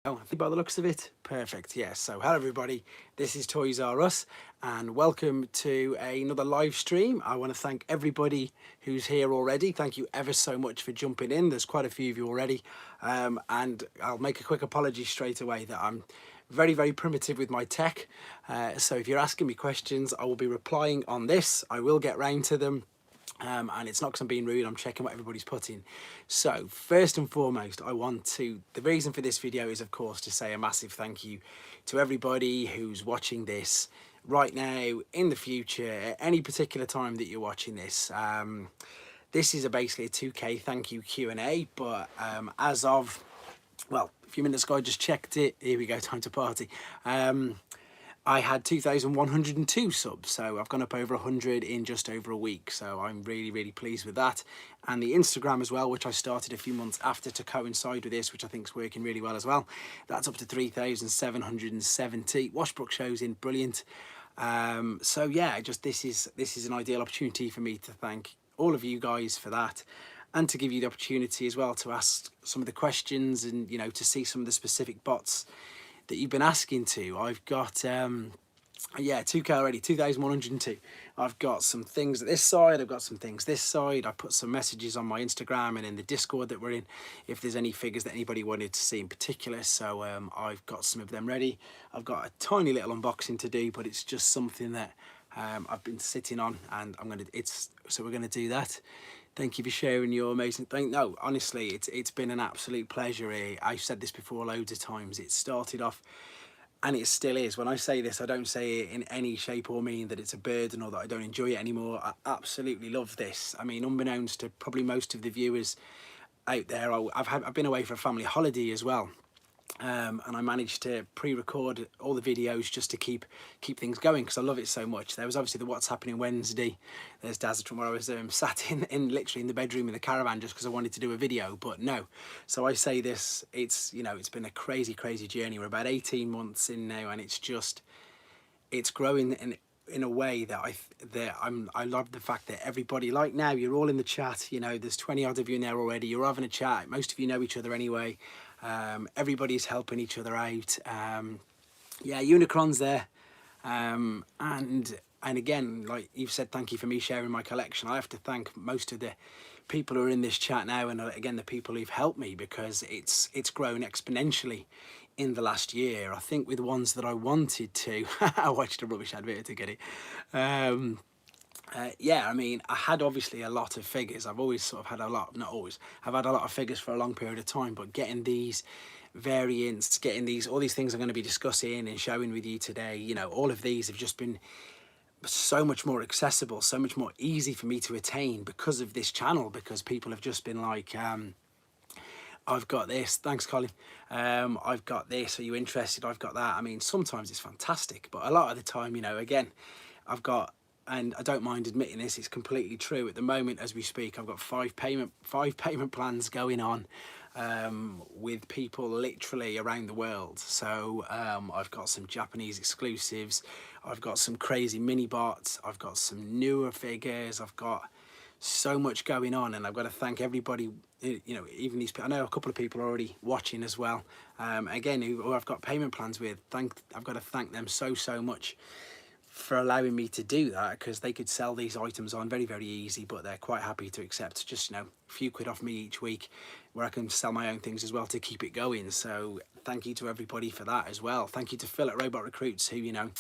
Oh, I think by the looks of it, perfect. Yes. So, hello everybody. This is Toys R Us, and welcome to another live stream. I want to thank everybody who's here already. Thank you ever so much for jumping in. There's quite a few of you already, and I'll make a quick apology straight away that I'm very primitive with my tech. So, if you're asking me questions, I will be replying on this. I will get round to them. And it's not because I'm being rude, I'm checking what everybody's put in. So first and foremost, the reason for this video is of course to say a massive thank you to everybody who's watching this right now, in the future, at any particular time that you're watching this. This is basically a 2K thank you Q&A, but as of, well, a few minutes ago I just checked it. Here we go, time to party. I had 2,102 subs, so I've gone up over 100 in just over a week, so I'm really pleased with that. And the Instagram as well, which I started a few months after to coincide with this, which I think is working really well as well. That's up to 3,770. Washbrook shows in, brilliant. So yeah, this is an ideal opportunity for me to thank all of you guys for that, and to give you the opportunity as well to ask some of the questions and, you know, to see some of the specific bots that you've been asking to. I've got yeah, 2K already, 2,102. I've got some things at this side, I've got some things this side. I put some messages on my Instagram and in the Discord that we're in, if there's any figures that anybody wanted to see in particular. So I've got some of them ready. I've got a tiny little unboxing to do, but it's just something that I've been sitting on, and so we're gonna do that. Thank you for sharing your amazing thing. No, honestly, it's been an absolute pleasure. I've said this before loads of times. It started off, and it still is. When I say this, I don't say it in any shape or mean that it's a burden or that I don't enjoy it anymore. I absolutely love this. I mean, unbeknownst to probably most of the viewers out there, I've been away for a family holiday as well. And I managed to pre-record all the videos just to keep things going, because I love it so much. There was obviously the What's Happening Wednesday. There's Galvatron, where I was sat in literally in the bedroom in the caravan just because I wanted to do a video, but no. So I say this, it's, you know, it's been a crazy journey. We're about 18 months in now, and it's growing in a way that I love the fact that everybody, like now, you're all in the chat. You know, there's 20 odd of you in there already. You're having a chat. Most of you know each other anyway. Everybody's helping each other out. Yeah, Unicron's there. And again, like you've said, thank you for me sharing my collection. I have to thank most of the people who are in this chat now, and again, the people who've helped me, because it's grown exponentially in the last year. I think with the ones that I wanted to, I watched a rubbish advert to get it. Yeah, I mean, I had obviously a lot of figures. I've always sort of had a lot, not always, I've had a lot of figures for a long period of time, but getting these variants, all these things I'm going to be discussing and showing with you today, you know, all of these have just been so much more accessible, so much more easy for me to attain because of this channel, because people have just been like, I've got this, thanks Colin, I've got this, are you interested? I've got that. I mean, sometimes it's fantastic, but a lot of the time, you know, again, I've got, and I don't mind admitting this, it's completely true. At the moment, as we speak, I've got five payment plans going on with people literally around the world. So I've got some Japanese exclusives, I've got some crazy mini bots, I've got some newer figures, I've got so much going on, and I've got to thank everybody, you know, even these people. I know a couple of people are already watching as well, again, who I've got payment plans with. I've got to thank them so much for allowing me to do that, because they could sell these items on very easy, but they're quite happy to accept just, you know, a few quid off me each week, where I can sell my own things as well to keep it going. So thank you to everybody for that as well. Thank you to Phil at Robot Recruits, who, you know,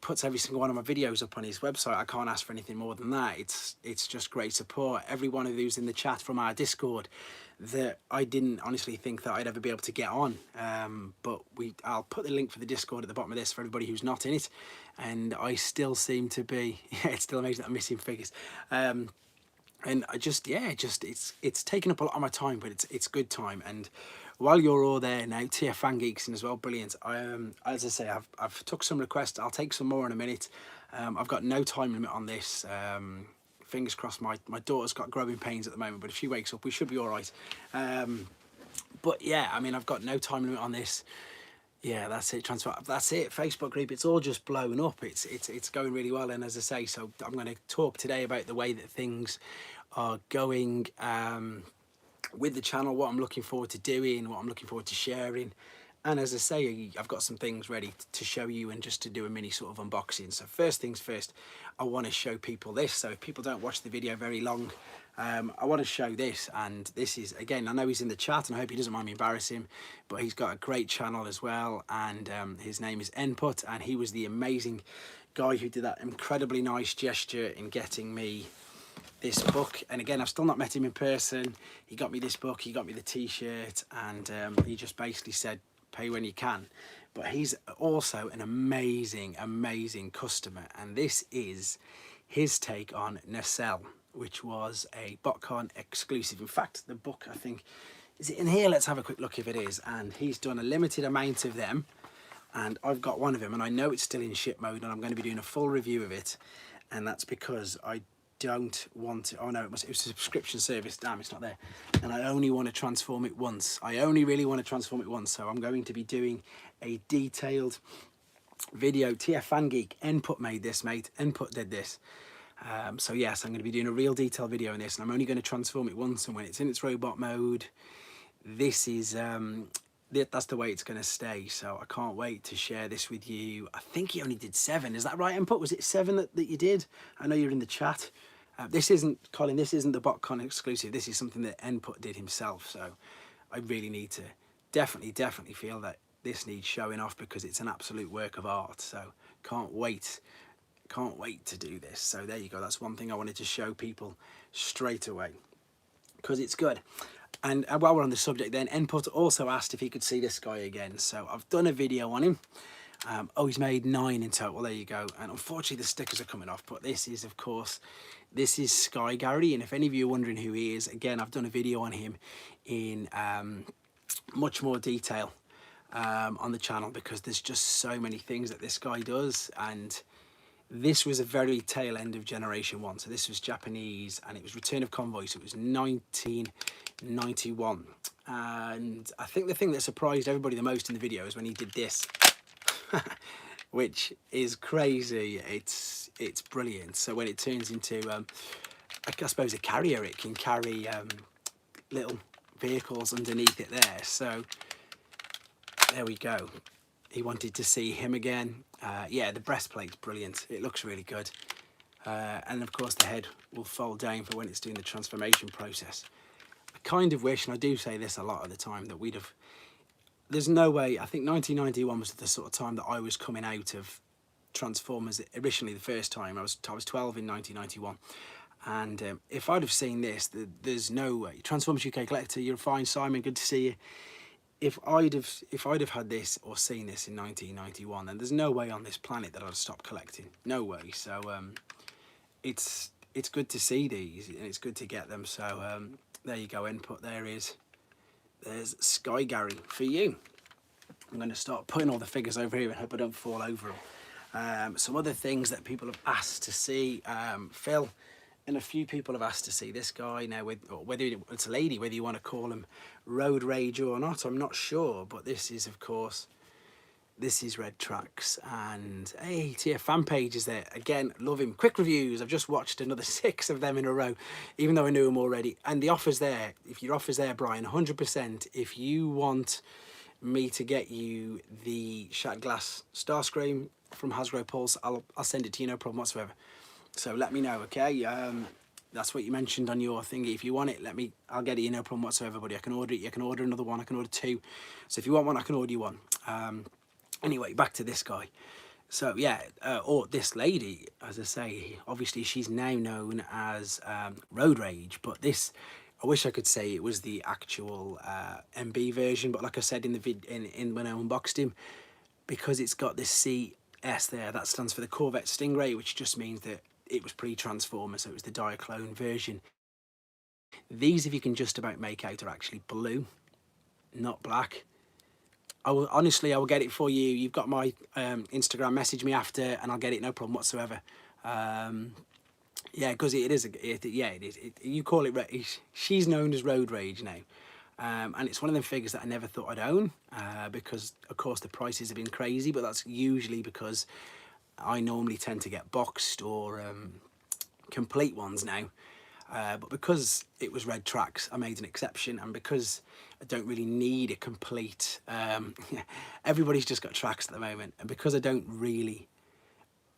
puts every single one of my videos up on his website. I can't ask for anything more than that. It's just great support. Every one of those in the chat from our Discord that I didn't honestly think that I'd ever be able to get on, but I'll put the link for the Discord at the bottom of this for everybody who's not in it, and I still seem to be, yeah, it's still amazing that I'm missing figures, and I just, yeah, it's taken up a lot of my time, but it's good time. And while you're all there now, Tia Fan Geeks in as well, brilliant. As I say, I've took some requests. I'll take some more in a minute. I've got no time limit on this. Fingers crossed. My daughter's got growing pains at the moment, but if she wakes up, we should be all right. But yeah, I mean, I've got no time limit on this. Yeah, that's it. Transfer. That's it. Facebook group. It's all just blown up. It's going really well. And as I say, so I'm going to talk today about the way that things are going with the channel, what I'm looking forward to doing, what I'm looking forward to sharing, And as I say, I've got some things ready to show you and just to do a mini sort of unboxing. So first things first, I want to show people this. So if people don't watch the video very long, I want to show this. And this is, again, I know he's in the chat and I hope he doesn't mind me embarrassing him, but he's got a great channel as well. And his name is Input, and he was the amazing guy who did that incredibly nice gesture in getting me this book. And again, I've still not met him in person. He got me this book, he got me the t-shirt, and he just basically said, pay when you can. But he's also an amazing customer, and this is his take on Nacelle, which was a BotCon exclusive. In fact, the book, I think, is it in here? Let's have a quick look if it is. And he's done a limited amount of them, and I've got one of them, and I know it's still in ship mode, and I'm going to be doing a full review of it. And that's because I don't want to, oh no, it was a subscription service, damn, it's not there, and I only want to transform it once. I only really want to transform it once, so I'm going to be doing a detailed video. TF Fan Geek, Input made this, mate. Input did this. So yes, I'm going to be doing a real detailed video on this, and I'm only going to transform it once, and when it's in its robot mode, this is that's the way it's going to stay. So I can't wait to share this with you. I think he only did 7, is that right, Input? Was it 7 that you did? I know you're in the chat. This isn't, Colin, this isn't the BotCon exclusive. This is something that Input did himself. So I really need to definitely feel that this needs showing off, because it's an absolute work of art. So can't wait to do this. So there you go. That's one thing I wanted to show people straight away, because it's good. And while we're on the subject then, Input also asked if he could see this guy again. So I've done a video on him. Oh, he's made 9 in total. There you go. And unfortunately the stickers are coming off, but this is, of course, this is Sky Gary. And if any of you are wondering who he is, again, I've done a video on him in much more detail on the channel, because there's just so many things that this guy does. And this was a very tail end of Generation 1. So this was Japanese, and it was Return of Convoy. So it was 1991. And I think the thing that surprised everybody the most in the video is when he did this. Which is crazy. It's brilliant. So when it turns into I suppose a carrier, it can carry little vehicles underneath it there. So there we go. He wanted to see him again. Yeah, the breastplate's brilliant. It looks really good. And of course the head will fold down for when it's doing the transformation process. I kind of wish, and I do say this a lot of the time, that we'd have, there's no way, I think 1991 was the sort of time that I was coming out of Transformers originally the first time. I was 12 in 1991. And if I'd have seen this, there's no way. Transformers UK Collector, you're fine, Simon, good to see you. If I'd have had this or seen this in 1991, then there's no way on this planet that I'd stop collecting. No way. So it's good to see these, and it's good to get them. So there you go, Input. There's Sky Gary for you. I'm going to start putting all the figures over here and hope I don't fall over them. Some other things that people have asked to see, Phil and a few people have asked to see this guy. Now, whether it's a lady, whether you want to call him Road Rage or not, I'm not sure. But this is, of course, this is Red Tracks. And hey, TF fan page is there. Again, love him. Quick reviews. I've just watched another 6 of them in a row, even though I knew him already. And the offer's there. If your offer's there, Brian, 100%. If you want me to get you the Shattered Glass Starscream from Hasbro Pulse, I'll send it to you, no problem whatsoever. So let me know, okay? That's what you mentioned on your thingy. If you want it, I'll get it, no problem whatsoever, buddy. I can order it. You can order another one. I can order 2. So if you want one, I can order you one. Anyway, back to this guy. So yeah, or this lady, as I say, obviously she's now known as Road Rage, but this, I wish I could say it was the actual MB version, but like I said in the when I unboxed him, because it's got this CS there, that stands for the Corvette Stingray, which just means that it was pre-Transformer, so it was the Diaclone version. These, if you can just about make out, are actually blue, not black. Honestly, I will get it for you. You've got my Instagram, message me after, and I'll get it, no problem whatsoever. Yeah, because it is. Yeah, it is. You call it. She's known as Road Rage now, and it's one of them figures that I never thought I'd own, because of course the prices have been crazy. But that's usually because I normally tend to get boxed or complete ones now. But because it was Red Tracks, I made an exception, and because I don't really need a complete, everybody's just got tracks at the moment, and because I don't really,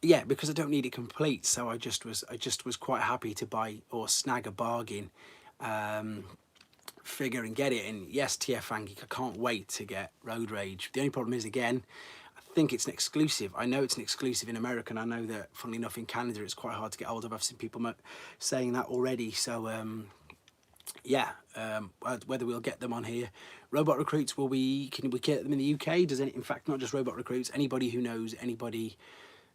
because I don't need it complete, so I just was quite happy to buy or snag a bargain figure and get it. And yes, TF Angeek, I can't wait to get Road Rage. The only problem is, again, I think it's an exclusive. I know it's an exclusive in America, and I know that, funnily enough, in Canada it's quite hard to get hold of. I've seen people saying that already. So whether we'll get them on here. Robot Recruits, can we get them in the UK? In fact, not just Robot Recruits, anybody who knows anybody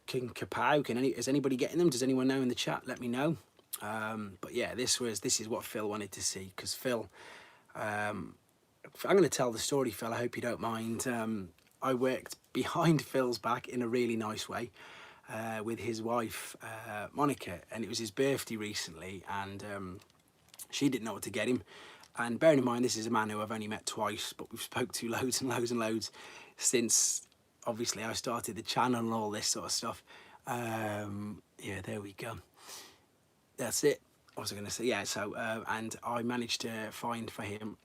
can kapow. Is anybody getting them? Does anyone know in the chat? Let me know. But yeah, this is what Phil wanted to see, because Phil, I'm going to tell the story, Phil, I hope you don't mind. I worked behind Phil's back in a really nice way with his wife, Monica, and it was his birthday recently, and she didn't know what to get him. And bearing in mind, this is a man who I've only met twice, but we've spoke to loads and loads and loads since, obviously, I started the channel and all this sort of stuff. Yeah, there we go. That's it. What was I going to say? Yeah, so, and I managed to find for him,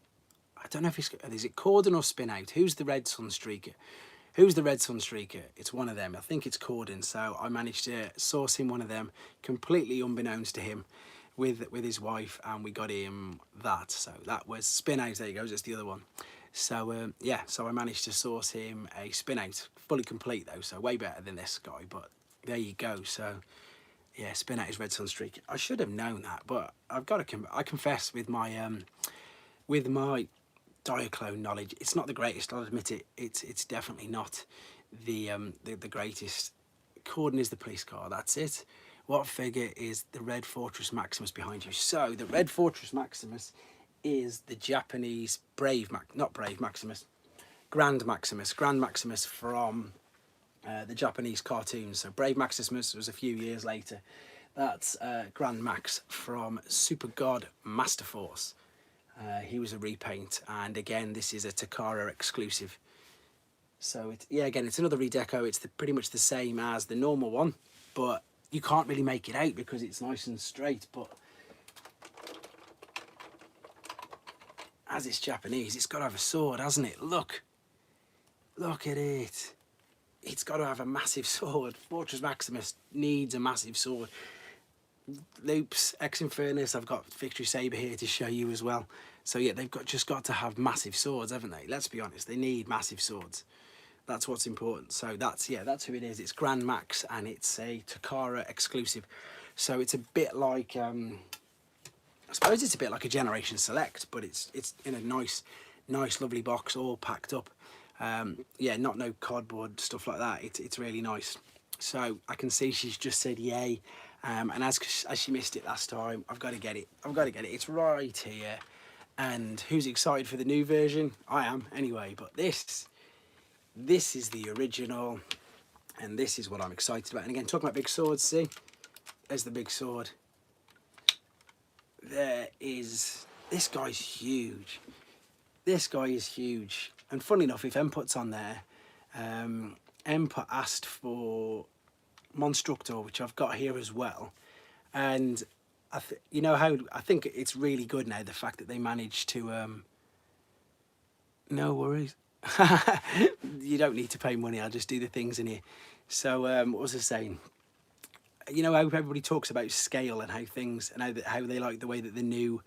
I don't know if is it Corden or Spin Out? Who's the Red Sunstreaker? Who's the Red Sunstreaker? It's one of them. I think it's Corden. So I managed to source him one of them, completely unbeknownst to him, with his wife, and we got him that. So that was Spin Out. There you go. That's the other one. So yeah, so I managed to source him a Spin Out, fully complete though, so way better than this guy. But there you go. So yeah, Spin Out is Red Sunstreaker. I should have known that, but I've got to. I confess, with my Diaclone knowledge, it's not the greatest. I'll admit it. It's definitely not the greatest. Corden is the police car. That's it. What figure is the Red Fortress Maximus behind you? So the Red Fortress Maximus is the Japanese Maximus, Grand Maximus from the Japanese cartoons. So Brave Maximus was a few years later. That's Grand Max from Super God Master Force. He was a repaint, and again, this is a Takara exclusive. So again, it's another redeco. It's pretty much the same as the normal one, but you can't really make it out because it's nice and straight. But as it's Japanese, it's got to have a sword, hasn't it? Look at it. It's got to have a massive sword. Fortress Maximus needs a massive sword. Loops, Ex Infernus, I've got Victory Saber here to show you as well. So yeah, they've just got to have massive swords, haven't they? Let's be honest, they need massive swords. That's what's important. So that's who it is. It's Grand Max, and it's a Takara exclusive. So it's a bit like, I suppose it's a bit like a Generation Select, but it's in a nice, lovely box, all packed up. Yeah, no cardboard, stuff like that. It's really nice. So I can see she's just said yay. And as she missed it last time, I've got to get it. It's right here. And who's excited for the new version? I am, anyway. But this is the original, and this is what I'm excited about. And again, talking about big swords, see? There's the big sword. This guy's huge. This guy is huge. And funnily enough, if Emput's on there, Emput asked for Monstructor, which I've got here as well. And you know how I think it's really good now, the fact that they managed to no worries. You don't need to pay money, I'll just do the things in here. So what was I saying? You know how everybody talks about scale and how things, and how they like the way that the new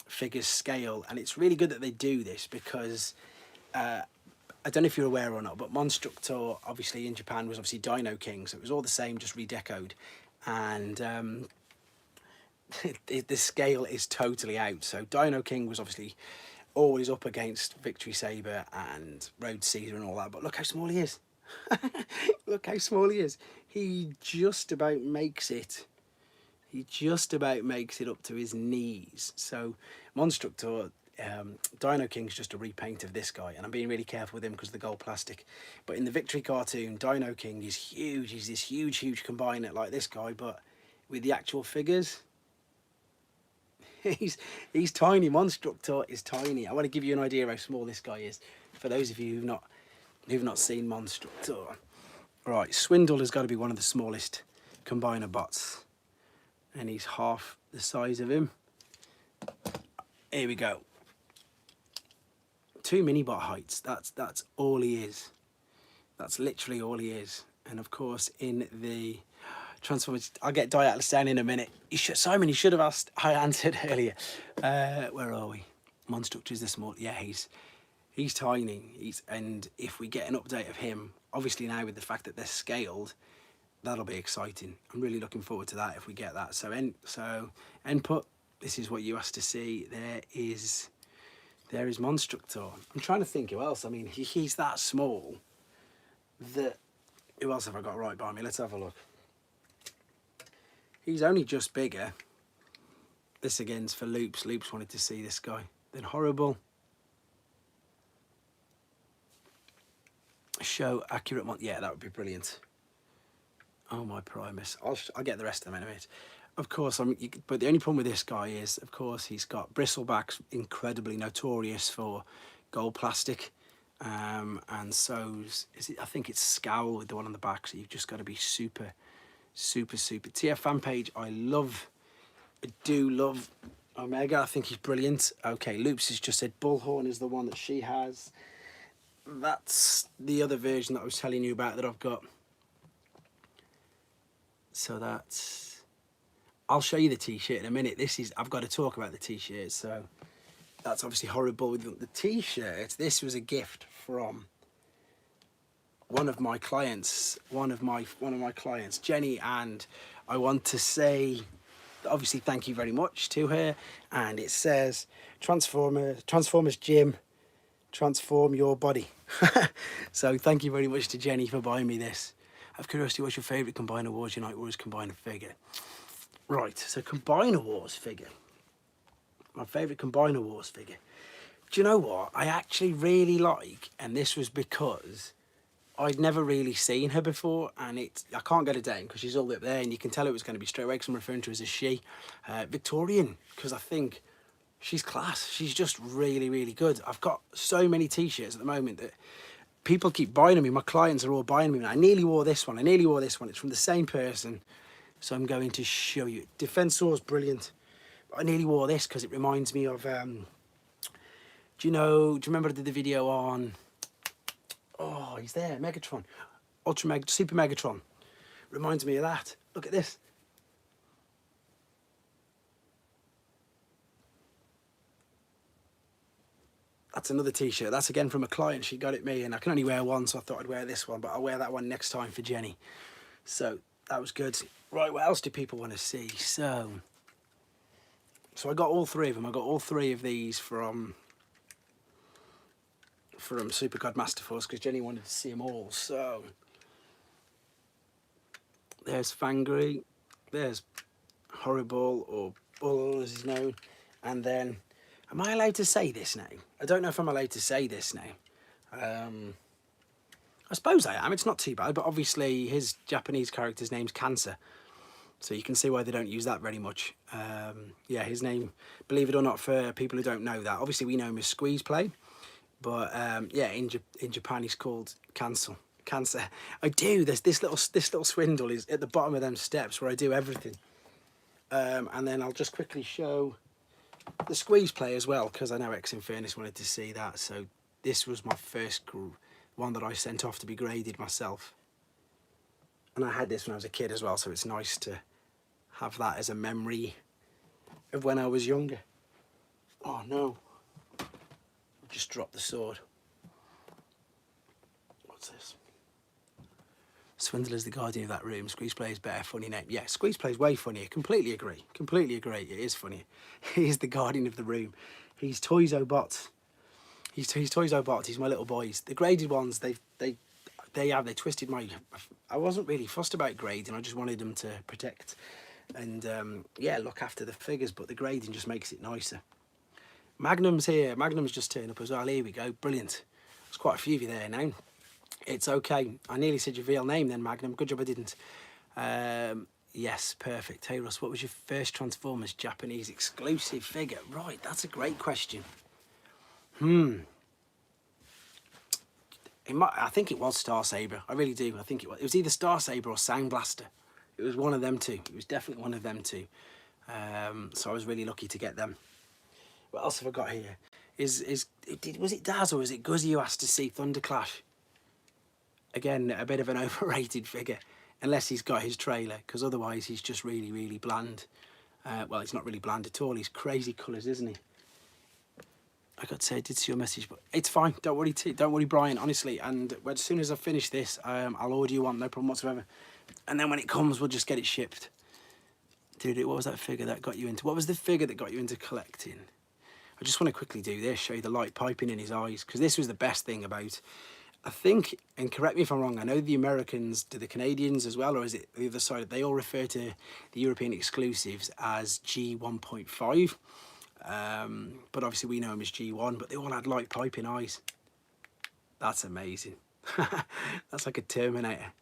figures scale, and it's really good that they do this, because I don't know if you're aware or not, but Monstructor obviously in Japan was obviously Dino King, so it was all the same, just redecoed, and the scale is totally out. So Dino King was obviously always up against Victory Saber and Road Caesar and all that, but look how small he is. Look how small he is. He just about makes it. He just about makes it up to his knees. So Monstructor, Dino King's just a repaint of this guy, and I'm being really careful with him because of the gold plastic. But in the Victory cartoon, Dino King is huge. He's this huge combiner like this guy, but with the actual figures, he's tiny. Monstructor is tiny. I want to give you an idea how small this guy is, for those of you who've not seen Monstructor. Right, Swindle has got to be one of the smallest combiner bots, and he's half the size of him. Here we go. 2 mini-bot heights. That's all he is. That's literally all he is. And of course, in the Transformers, I'll get Die Atlas down in a minute. Simon, you should have asked. I answered earlier. Where are we? Monstructure is this small. Yeah, he's tiny. And if we get an update of him, obviously now with the fact that they're scaled, that'll be exciting. I'm really looking forward to that if we get that. So input. This is what you asked to see. There is Monstructor. I'm trying to think who else. I mean, he's that small that. Who else have I got right by me? Let's have a look. He's only just bigger. This again's for Loops. Loops wanted to see this guy. Then Horrible. Show accurate one. Yeah, that would be brilliant. Oh, my Primus. I'll get the rest of them in a minute. Of course, but the only problem with this guy is, of course, he's got bristlebacks, incredibly notorious for gold plastic. And so's, I think it's Scowl with the one on the back, so you've just got to be super. TF fan page, I do love Omega. I think he's brilliant. Okay, Loops has just said Bullhorn is the one that she has. That's the other version that I was telling you about that I've got. So I'll show you the t-shirt in a minute. I've got to talk about the t-shirt. So that's obviously Horrible. The t-shirt, this was a gift from one of my clients, Jenny, and I want to say obviously thank you very much to her. And it says Transformers Gym, transform your body. So thank you very much to Jenny for buying me this. Out of curiosity, what's your favourite Combiner Wars Unite Wars Combiner figure? Right, so Combiner Wars figure. My favourite Combiner Wars figure. Do you know what? I actually really like, and this was because I'd never really seen her before, and I can't get her down because she's all the way up there, and you can tell it was going to be straight away because I'm referring to her as a she. Victorian, because I think she's class. She's just really, really good. I've got so many t-shirts at the moment that people keep buying me. My clients are all buying me. I nearly wore this one. It's from the same person. So I'm going to show you. Defensor's brilliant. But I nearly wore this because it reminds me of, do you remember I did the video on, oh, he's there, Megatron. Super Megatron. Reminds me of that. Look at this. That's another t-shirt. That's again from a client. She got it me, and I can only wear one, so I thought I'd wear this one, but I'll wear that one next time for Jenny. So that was good. Right, what else do people want to see? So I got all three of them. I got all three of these from Super God Master Force because Jenny wanted to see them all. So there's Fangry, there's Horrible, or Bull as he's known, and then, am I allowed to say this now? I don't know if I'm allowed to say this now. I suppose I am. It's not too bad, but obviously his Japanese character's name's Cancer, so you can see why they don't use that very much. Yeah, his name, believe it or not, for people who don't know that, obviously we know him as Squeeze Play, but yeah, in Japan he's called Cancer. I do. There's this little swindle is at the bottom of them steps where I do everything. And then I'll just quickly show the Squeeze Play as well, because I know X Infernus wanted to see that. So this was my first one that I sent off to be graded myself, and I had this when I was a kid as well, so it's nice to have that as a memory of when I was younger. Oh no, I just dropped the sword. What's this? Swindler's the guardian of that room. Squeeze Play is better, funny name. Yeah, Squeeze Play is way funnier. Completely agree. It is funnier. He is the guardian of the room. He's Toys-O-Bots. He's Toys-O-Bots. He's my little boys. The graded ones, they twisted my. I wasn't really fussed about grading. I just wanted them to protect and yeah, look after the figures. But the grading just makes it nicer. Magnum's here. Magnum's just turned up as well. Here we go. Brilliant. There's quite a few of you there now. It's okay. I nearly said your real name then, Magnum. Good job I didn't. Yes, perfect. Hey, Russ, what was your first Transformers Japanese exclusive figure? Right, that's a great question. I think it was Star Saber. I really do. I think it was. It was either Star Saber or Sound Blaster. It was one of them two. It was definitely one of them two. So I was really lucky to get them. What else have I got here? Was it Daz or was it Guzzy who asked to see Thunderclash? Again, a bit of an overrated figure, unless he's got his trailer, because otherwise he's just really, really bland. Well, he's not really bland at all. He's crazy colours, isn't he? I got to say, I did see your message, but it's fine. Don't worry, Brian, honestly. And as soon as I finish this, I'll order you one, no problem whatsoever. And then when it comes, we'll just get it shipped. Dude, what was that figure that got you into? What was the figure that got you into collecting? I just want to quickly do this, show you the light piping in his eyes, because this was the best thing about, I think, and correct me if I'm wrong, I know the Americans, do the Canadians as well, or is it the other side? They all refer to the European exclusives as G1.5. But obviously we know him as G1, but they all had light piping eyes. That's amazing. That's like a Terminator.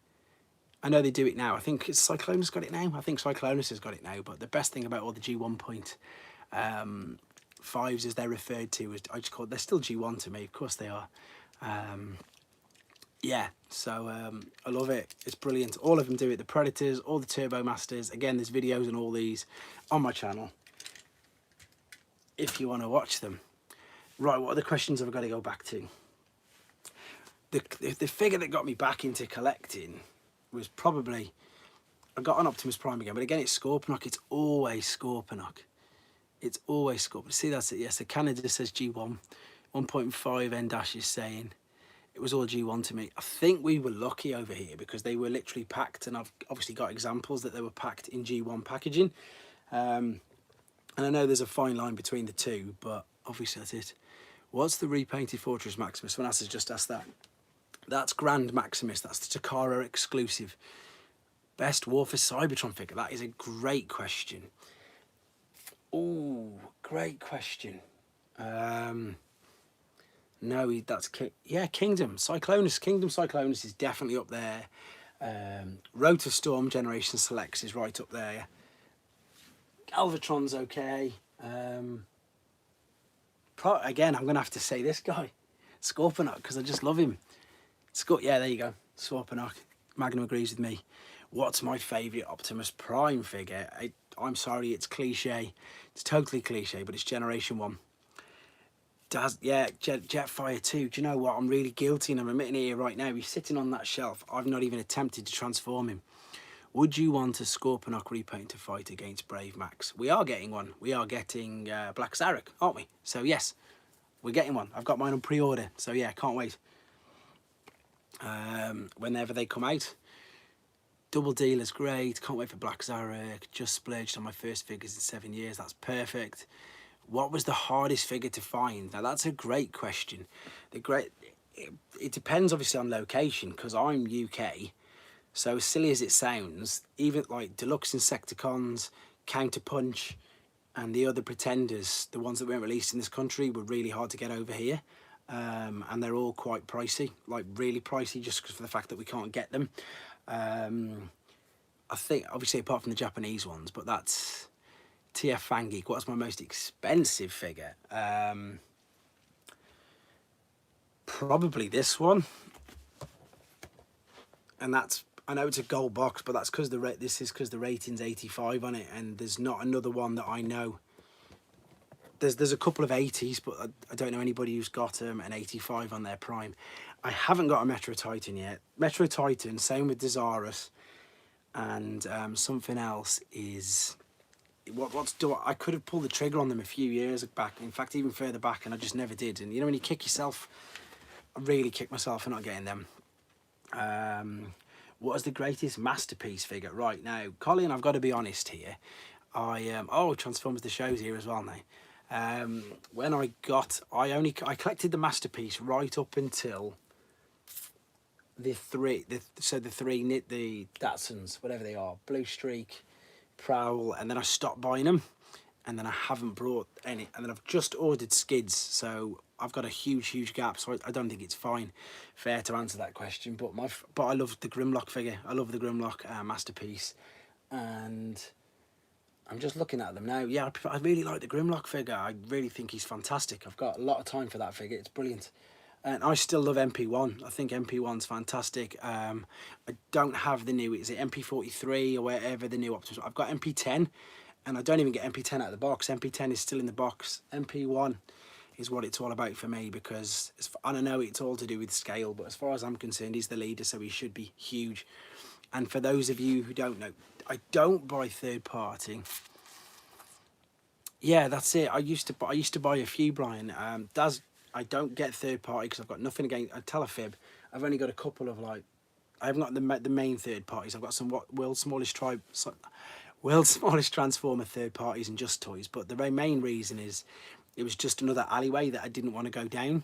I know they do it now. I think Cyclonus got it now. I think Cyclonus has got it now. But the best thing about all the G1.5s, as they're referred to, is I just call it, they're still G1 to me. Of course they are. Yeah, so I love it. It's brilliant. All of them do it. The Predators, all the Turbo Masters. Again, there's videos on all these on my channel if you want to watch them. Right, what other questions have I got to go back to? The figure that got me back into collecting was probably, I got an Optimus Prime again, but again it's Scorponok. It's always Scorponok. It's always Scorponok. See, that's it. Yes, the Canada says G1. 1.5 N dash is saying it was all G1 to me. I think we were lucky over here because they were literally packed, and I've obviously got examples that they were packed in G1 packaging. And I know there's a fine line between the two, but obviously that's it. What's the repainted Fortress Maximus? Vanessa's just asked that. That's Grand Maximus. That's the Takara exclusive. Best War for Cybertron figure. That is a great question. Oh, great question. No, that's Kingdom Cyclonus. Kingdom Cyclonus is definitely up there. Rotor Storm Generation Selects is right up there. Galvatron's okay. Again, I'm going to have to say this guy, Scorponok, because I just love him. Yeah, there you go. Scorponok. Magnum agrees with me. What's my favourite Optimus Prime figure? I'm sorry, it's cliche. It's totally cliche, but it's Generation 1. Jetfire 2. Do you know what? I'm really guilty, and I'm admitting it here right now. He's sitting on that shelf. I've not even attempted to transform him. Would you want a Scorponok repaint to fight against Brave Max? We are getting one. We are getting Black Zarek, aren't we? So yes, we're getting one. I've got mine on pre-order. So yeah, can't wait. Whenever they come out. Double Dealer's great. Can't wait for Black Zarek. Just splurged on my first figures in 7 years. That's perfect. What was the hardest figure to find? Now that's a great question. It depends obviously on location, because I'm UK. So as silly as it sounds, even like Deluxe Insecticons, Counterpunch, and the other Pretenders, the ones that weren't released in this country, were really hard to get over here. And they're all quite pricey, like really pricey, just for the fact that we can't get them. I think, obviously, apart from the Japanese ones, but that's TF Fangeek. What's my most expensive figure? Probably this one. And that's, I know it's a gold box, but that's because the rating's 85 on it, and there's not another one that I know. There's a couple of 80s, but I don't know anybody who's got an 85 on their Prime. I haven't got a Metro Titan yet. Metro Titan, same with Desirus, and something else is I could have pulled the trigger on them a few years back. In fact, even further back, and I just never did. And you know when you kick yourself, I really kicked myself for not getting them. What is the greatest masterpiece figure? Right now, Colin, I've got to be honest here. Transformers the show's here as well now. When I collected the masterpiece right up until the three Datsuns, whatever they are, Blue Streak, Prowl, and then I stopped buying them, and then I haven't brought any, and then I've just ordered skids, so I've got a huge gap. So I don't think it's fair to answer that question. But I love the Grimlock figure. I love the Grimlock masterpiece, and I'm just looking at them now. Yeah, I really like the Grimlock figure. I really think he's fantastic. I've got a lot of time for that figure. It's brilliant. And I still love MP1. I think MP1's fantastic. I don't have the new, is it MP43 or wherever the new Optimus? I've got MP10, and I don't even get MP10 out of the box. MP10 is still in the box. MP1 is what it's all about for me, because I don't know, it's all to do with scale, but as far as I'm concerned, he's the leader, so he should be huge. And for those of you who don't know, I don't buy third party. Yeah, that's it. I used to buy a few, Brian. I don't get third party because I've got nothing against. I tell a fib. I've only got a couple of, like, I haven't got the main third parties. I've got some world's smallest Transformer third parties and Just Toys. But the main reason is it was just another alleyway that I didn't want to go down.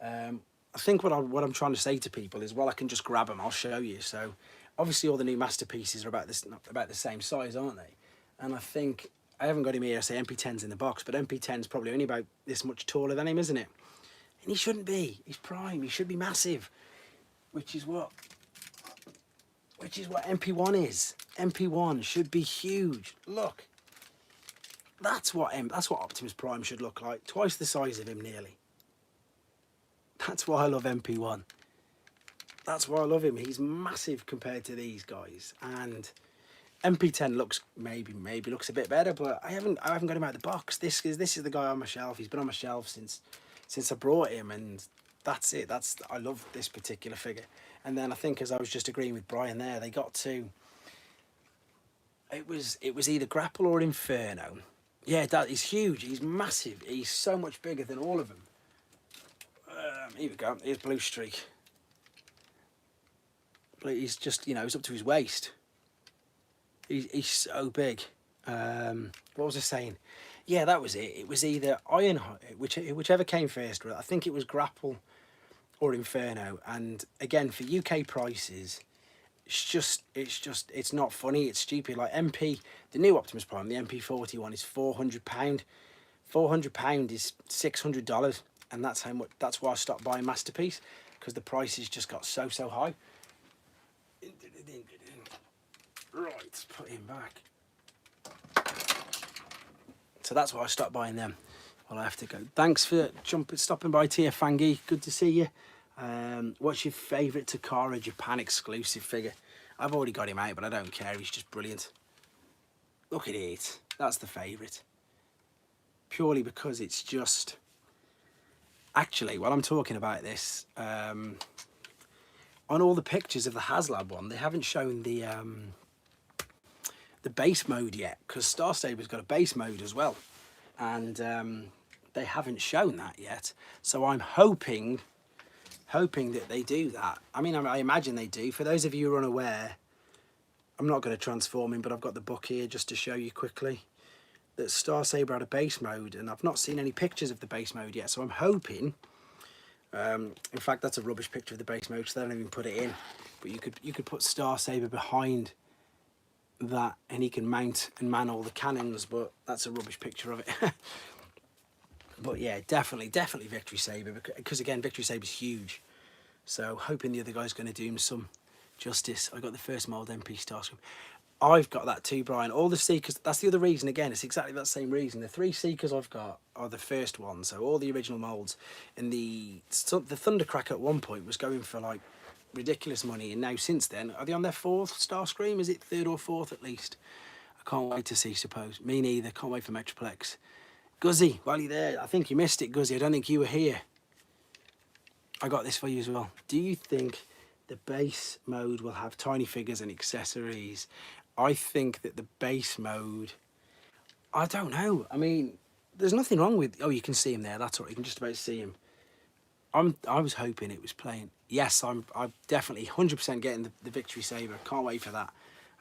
I think what I'm trying to say to people is, well, I can just grab them. I'll show you. So obviously all the new masterpieces are about the same size, aren't they? And I think I haven't got him here. I say MP10's in the box, but MP10's probably only about this much taller than him, isn't it? And he shouldn't be. He's prime. He should be massive, which is what MP1 is. MP1 should be huge. Look, that's what Optimus Prime should look like. Twice the size of him, nearly. That's why I love MP1. That's why I love him. He's massive compared to these guys. And MP10 looks maybe looks a bit better, but I haven't got him out of the box. This is the guy on my shelf. He's been on my shelf since I brought him, and that's it. I love this particular figure. And then I think, as I was just agreeing with Brian there, they got to. It was either Grapple or Inferno. Yeah, he's huge. He's massive. He's so much bigger than all of them. Here we go. Here's Blue Streak. He's just, he's up to his waist. He's so big. What was I saying? Yeah, that was it. It was either whichever came first. I think it was Grapple or Inferno. And again, for UK prices, it's not funny. It's stupid. Like the new Optimus Prime, the MP41 is £400. £400 is $600, and that's how much. That's why I stopped buying Masterpiece, because the prices just got so high. Right, let's put him back. So that's why I stopped buying them. Well, I have to go. Thanks for stopping by, Tia Fangi. Good to see you. What's your favourite Takara Japan exclusive figure? I've already got him out, but I don't care. He's just brilliant. Look at it. That's the favourite. Purely because it's just... Actually, while I'm talking about this, on all the pictures of the HasLab one, they haven't shown the base mode yet, because Star Saber's got a base mode as well, and they haven't shown that yet. So I'm hoping that they do that. I mean, I imagine they do. For those of you who are unaware, I'm not going to transform him, but I've got the book here just to show you quickly that Star Saber had a base mode, and I've not seen any pictures of the base mode yet. So I'm hoping. In fact, that's a rubbish picture of the base mode, so they don't even put it in. But you could put Star Saber behind that, and he can mount and man all the cannons. But that's a rubbish picture of it. But yeah, definitely Victory Saber, because again, Victory Saber's huge. So hoping the other guy's going to do him some justice. I got the first mold MP Starscream. I've got that too, Brian. All the Seekers, that's the other reason. Again, it's exactly that same reason. The 3 Seekers I've got are the first ones, so all the original molds. And the Thundercrack at one point was going for like ridiculous money, and now since then, are they on their 4th Starscream? Is it 3rd or 4th at least? I can't wait to see, suppose. Me neither. Can't wait for Metroplex. Guzzy, while you're there, I think you missed it, Guzzy. I don't think you were here. I got this for you as well. Do you think the base mode will have tiny figures and accessories? I think that the base mode, I don't know. I mean, there's nothing wrong with... Oh, you can see him there. That's all right. You can just about see him. I was hoping it was playing. Yes, I'm definitely 100% getting the Victory Saber. Can't wait for that.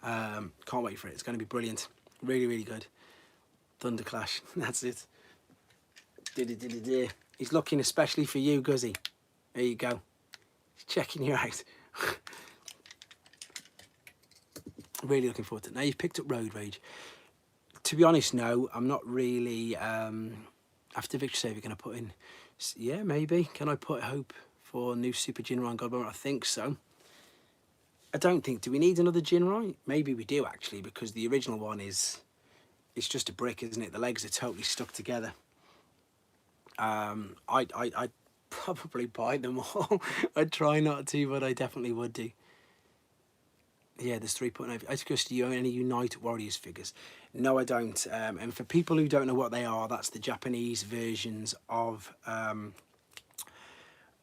Can't wait for it. It's going to be brilliant. Really, really good. Thunderclash. That's it. He's looking especially for you, Guzzy. There you go. He's checking you out. Really looking forward to it. Now you've picked up Road Rage. To be honest, no, I'm not really. After Victory Saber, going to put in. Yeah, maybe. Can I put hope for new Super Jinrai Godbomber? I think so. I don't think. Do we need another Jinrai? Maybe we do actually, because the original one is. It's just a brick, isn't it? The legs are totally stuck together. I'd probably buy them all. I'd try not to, but I definitely would do. Yeah, there's 3.9. I just, do you own any Unite Warriors figures? No, I don't. And for people who don't know what they are, that's the Japanese versions of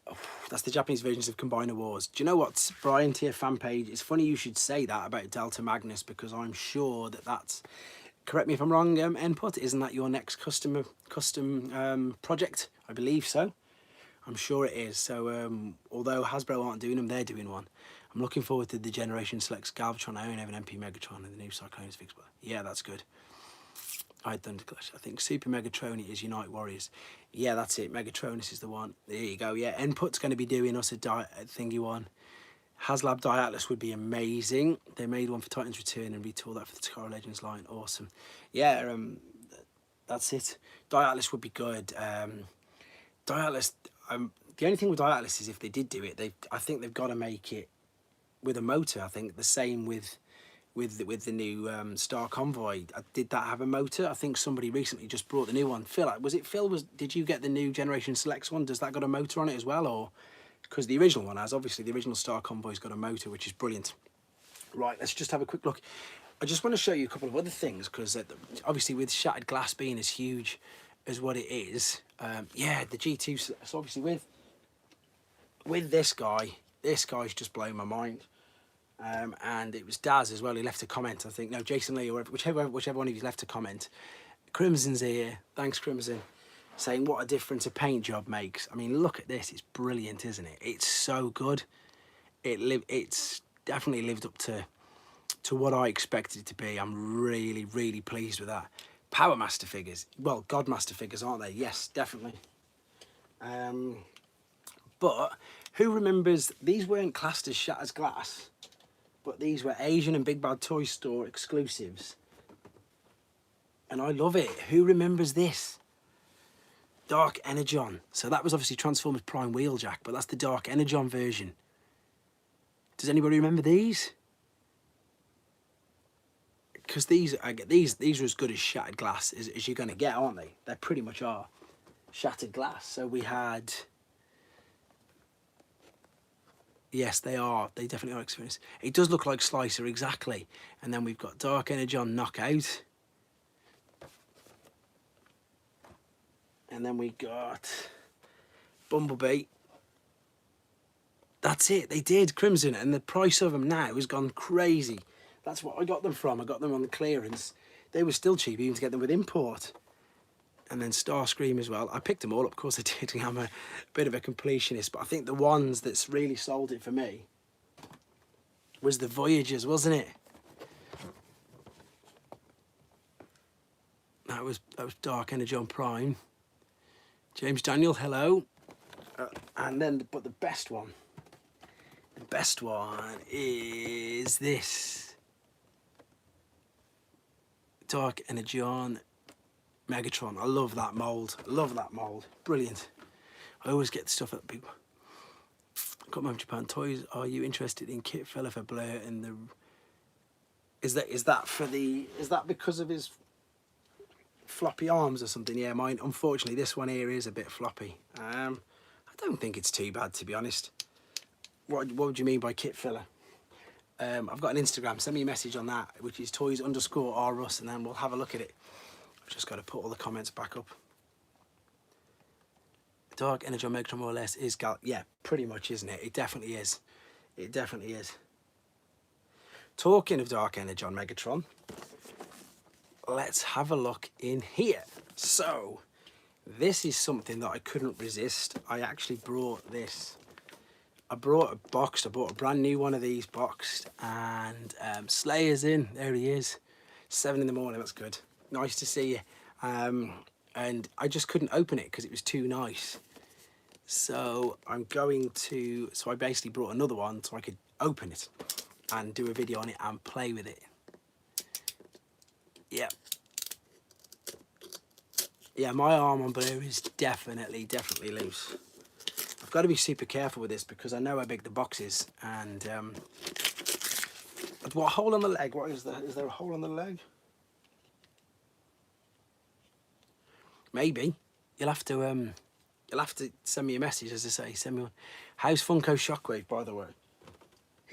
Combiner Wars. Do you know what, Brian, to your fan page? It's funny you should say that about Delta Magnus, because I'm sure that's. Correct me if I'm wrong, Input. Isn't that your next custom project? I believe so. I'm sure it is. So although Hasbro aren't doing them, they're doing one. I'm looking forward to the Generation Selects Galvatron. I own an MP Megatron and the new Cyclones fix. Yeah, that's good. I had Thunder Clash. I think Super Megatroni is Unite Warriors. Yeah, that's it. Megatronus is the one. There you go. Yeah, Input's going to be doing us a thingy one. HasLab Die Atlas would be amazing. They made one for Titan's Return and retooled that for the Takara Legends line. Awesome. Yeah, that's it. Die Atlas would be good. Die Atlas. The only thing with Die Atlas is if they did do it, I think they've got to make it with a motor. I think the same with the new Star Convoy. Did that have a motor? I think somebody recently just brought the new one. Phil, was it Phil? Did you get the new Generation Selects one? Does that got a motor on it as well, or because the original one has? Obviously, the original Star Convoy's got a motor, which is brilliant. Right, let's just have a quick look. I just want to show you a couple of other things because obviously with shattered glass being as huge as what it is, yeah, the G2. So obviously with this guy's just blown my mind. And it was Daz as well. He left a comment. I think no, Jason Lee or whichever one of you left a comment. Crimson's here. Thanks, Crimson. Saying what a difference a paint job makes. I mean, look at this. It's brilliant, isn't it? It's so good. It's definitely lived up to what I expected it to be. I'm really, really pleased with that. Power Master figures. Well, Godmaster figures, aren't they? Yes, definitely. But who remembers these weren't classed as shattered glass, but these were Asian and Big Bad Toy Store exclusives. And I love it. Who remembers this? Dark Energon. So that was obviously Transformers Prime Wheeljack, but that's the Dark Energon version. Does anybody remember these? Because these are as good as shattered glass as you're going to get, aren't they? They pretty much are shattered glass. So we had... Yes, they are. They definitely are experienced. It does look like Slicer, exactly. And then we've got Dark Energon Knockout. And then we got Bumblebee. That's it. They did, Crimson. And the price of them now has gone crazy. That's what I got them from. I got them on the clearance. They were still cheap even to get them with import. And then Starscream as well. I picked them all up, of course I did. I'm a bit of a completionist, but I think the ones that's really sold it for me was the Voyagers, wasn't it? That was Dark Energon Prime. James Daniel, hello. And then, but the best one is this. Dark Energon Megatron. I love that mould. Brilliant. I always get the stuff that people... Got my Japan Toys. Are you interested in Kit Fella for Blair and the... Is that because of his floppy arms or something? Yeah, mine. Unfortunately, this one here is a bit floppy. I don't think it's too bad, to be honest. What would you mean by Kit Filler? I've got an Instagram. Send me a message on that, which is toys_rruss, and then we'll have a look at it. I've just got to put all the comments back up. Dark Energon Megatron more or less is yeah, pretty much, isn't it? It definitely is. It definitely is. Talking of Dark Energon Megatron, let's have a look in here. So, this is something that I couldn't resist. I actually brought this. I brought a brand new one of these boxed, and Slayer's in. There he is. 7 in the morning, that's good. Nice to see you. And I just couldn't open it because it was too nice. So I basically brought another one so I could open it and do a video on it and play with it. Yeah. Yeah, my arm on Blue is definitely loose. I've got to be super careful with this because I know how big the box is. And what hole on the leg? What is there? Is there a hole on the leg? Maybe. You'll have to send me a message, as I say. Send me one. How's Funko Shockwave, by the way?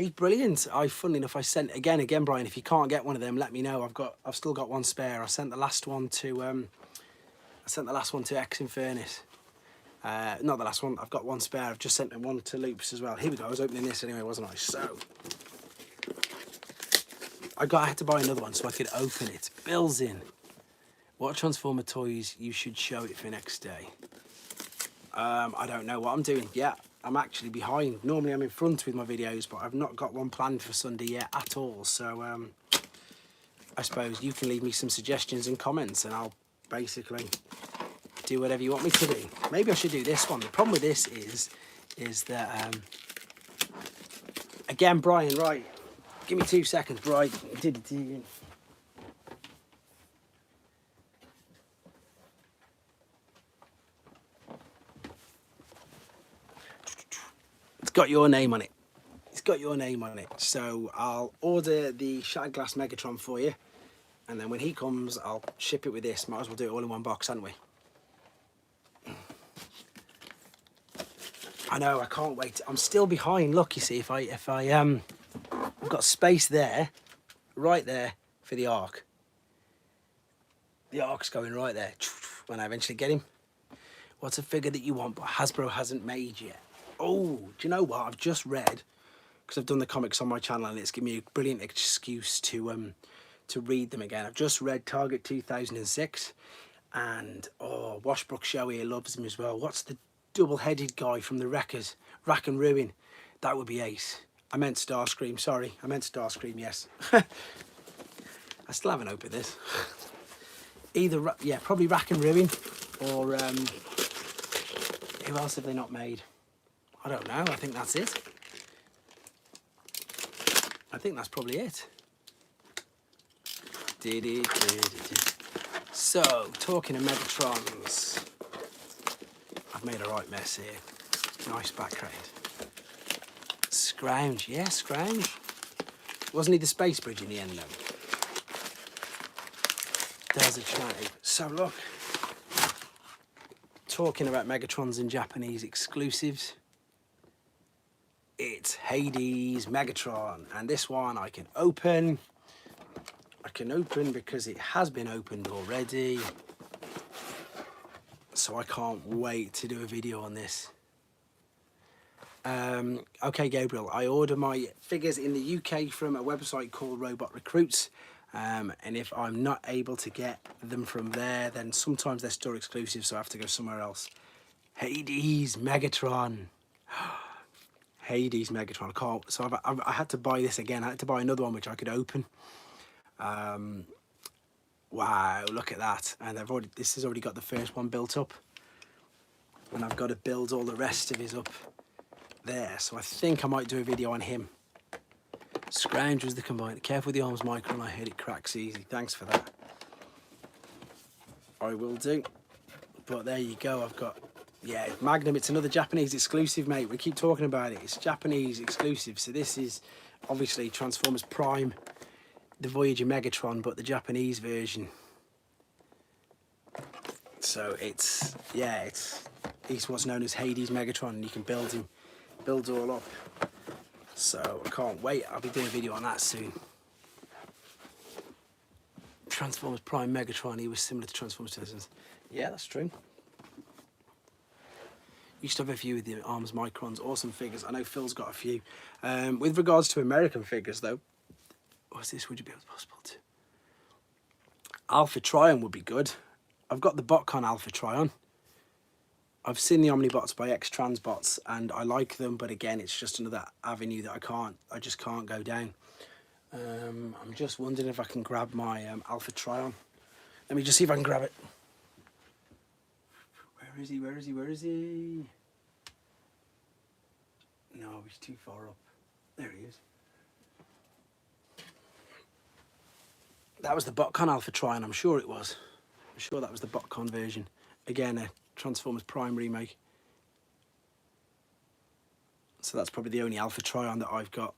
He's brilliant. Funnily enough, I sent again, Brian. If you can't get one of them, let me know. I've still got one spare. I sent the last one to X Infernus. Not the last one. I've got one spare. I've just sent one to Loops as well. Here we go. I was opening this anyway, wasn't I? So I had to buy another one so I could open it. Bill's in. What Transformer toys you should show it for next day? I don't know what I'm doing. Yeah, I'm actually behind. Normally I'm in front with my videos, but I've not got one planned for Sunday yet at all. So I suppose you can leave me some suggestions and comments and I'll basically do whatever you want me to do. Maybe I should do this one. The problem with this is that, again, Brian, right, give me 2 seconds, Brian. It's got your name on it. It's got your name on it. So I'll order the Shattered Glass Megatron for you. And then when he comes, I'll ship it with this. Might as well do it all in one box, hadn't we? I know, I can't wait. I'm still behind. Look, you see, if I I've got space there, right there for the arc. The arc's going right there when I eventually get him. What's a figure that you want but Hasbro hasn't made yet? Oh, do you know what? I've just read, because I've done the comics on my channel and it's given me a brilliant excuse to read them again. I've just read Target 2006 and Washbrook Show here loves him as well. What's the double-headed guy from the Wreckers? Rack and Ruin. That would be ace. I meant Starscream, sorry. I meant Starscream, yes. I still haven't opened this. Either, yeah, probably Rack and Ruin or who else have they not made? I don't know, I think that's it. I think that's probably it. So, talking of Megatrons, I've made a right mess here. Nice background. Scrounge, yeah, Scrounge. Wasn't he the Space Bridge in the end though? There's a trinity. So look, talking about Megatrons and Japanese exclusives, it's Hades Megatron, and this one I can open. I can open because it has been opened already, so I can't wait to do a video on this. Okay, Gabriel, I order my figures in the UK from a website called Robot Recruits, and if I'm not able to get them from there, then sometimes they're store exclusive, so I have to go somewhere else. Hades Megatron. Hades Megatron. I can't. So I had to buy this again. I had to buy another one which I could open. Wow, look at that! And this has already got the first one built up, and I've got to build all the rest of his up there. So I think I might do a video on him. Scrounge was the combined. Careful with the arms micron. I heard it cracks easy. Thanks for that. I will do. But there you go. I've got. Yeah, Magnum, it's another Japanese exclusive, mate. We keep talking about it. It's Japanese exclusive. So this is obviously Transformers Prime, the Voyager Megatron, but the Japanese version. So it's, yeah, he's what's known as Hades Megatron, and you can build him, build all up. So I can't wait. I'll be doing a video on that soon. Transformers Prime Megatron, he was similar to Transformers 2000. Yeah, that's true. Used to have a few with the arms microns, awesome figures. I know Phil's got a few. With regards to American figures though, what's this? Would you be able to possible to? Alpha Trion would be good. I've got the Botcon Alpha Trion. I've seen the Omnibots by X-Transbots and I like them, but again, it's just another avenue that I just can't go down. I'm just wondering if I can grab my Alpha Trion. Let me just see if I can grab it. Where is he? Where is he? Where is he? No, he's too far up. There he is. That was the Botcon Alpha Trion, I'm sure it was. I'm sure that was the Botcon version. Again, a Transformers Prime remake. So that's probably the only Alpha Trion that I've got.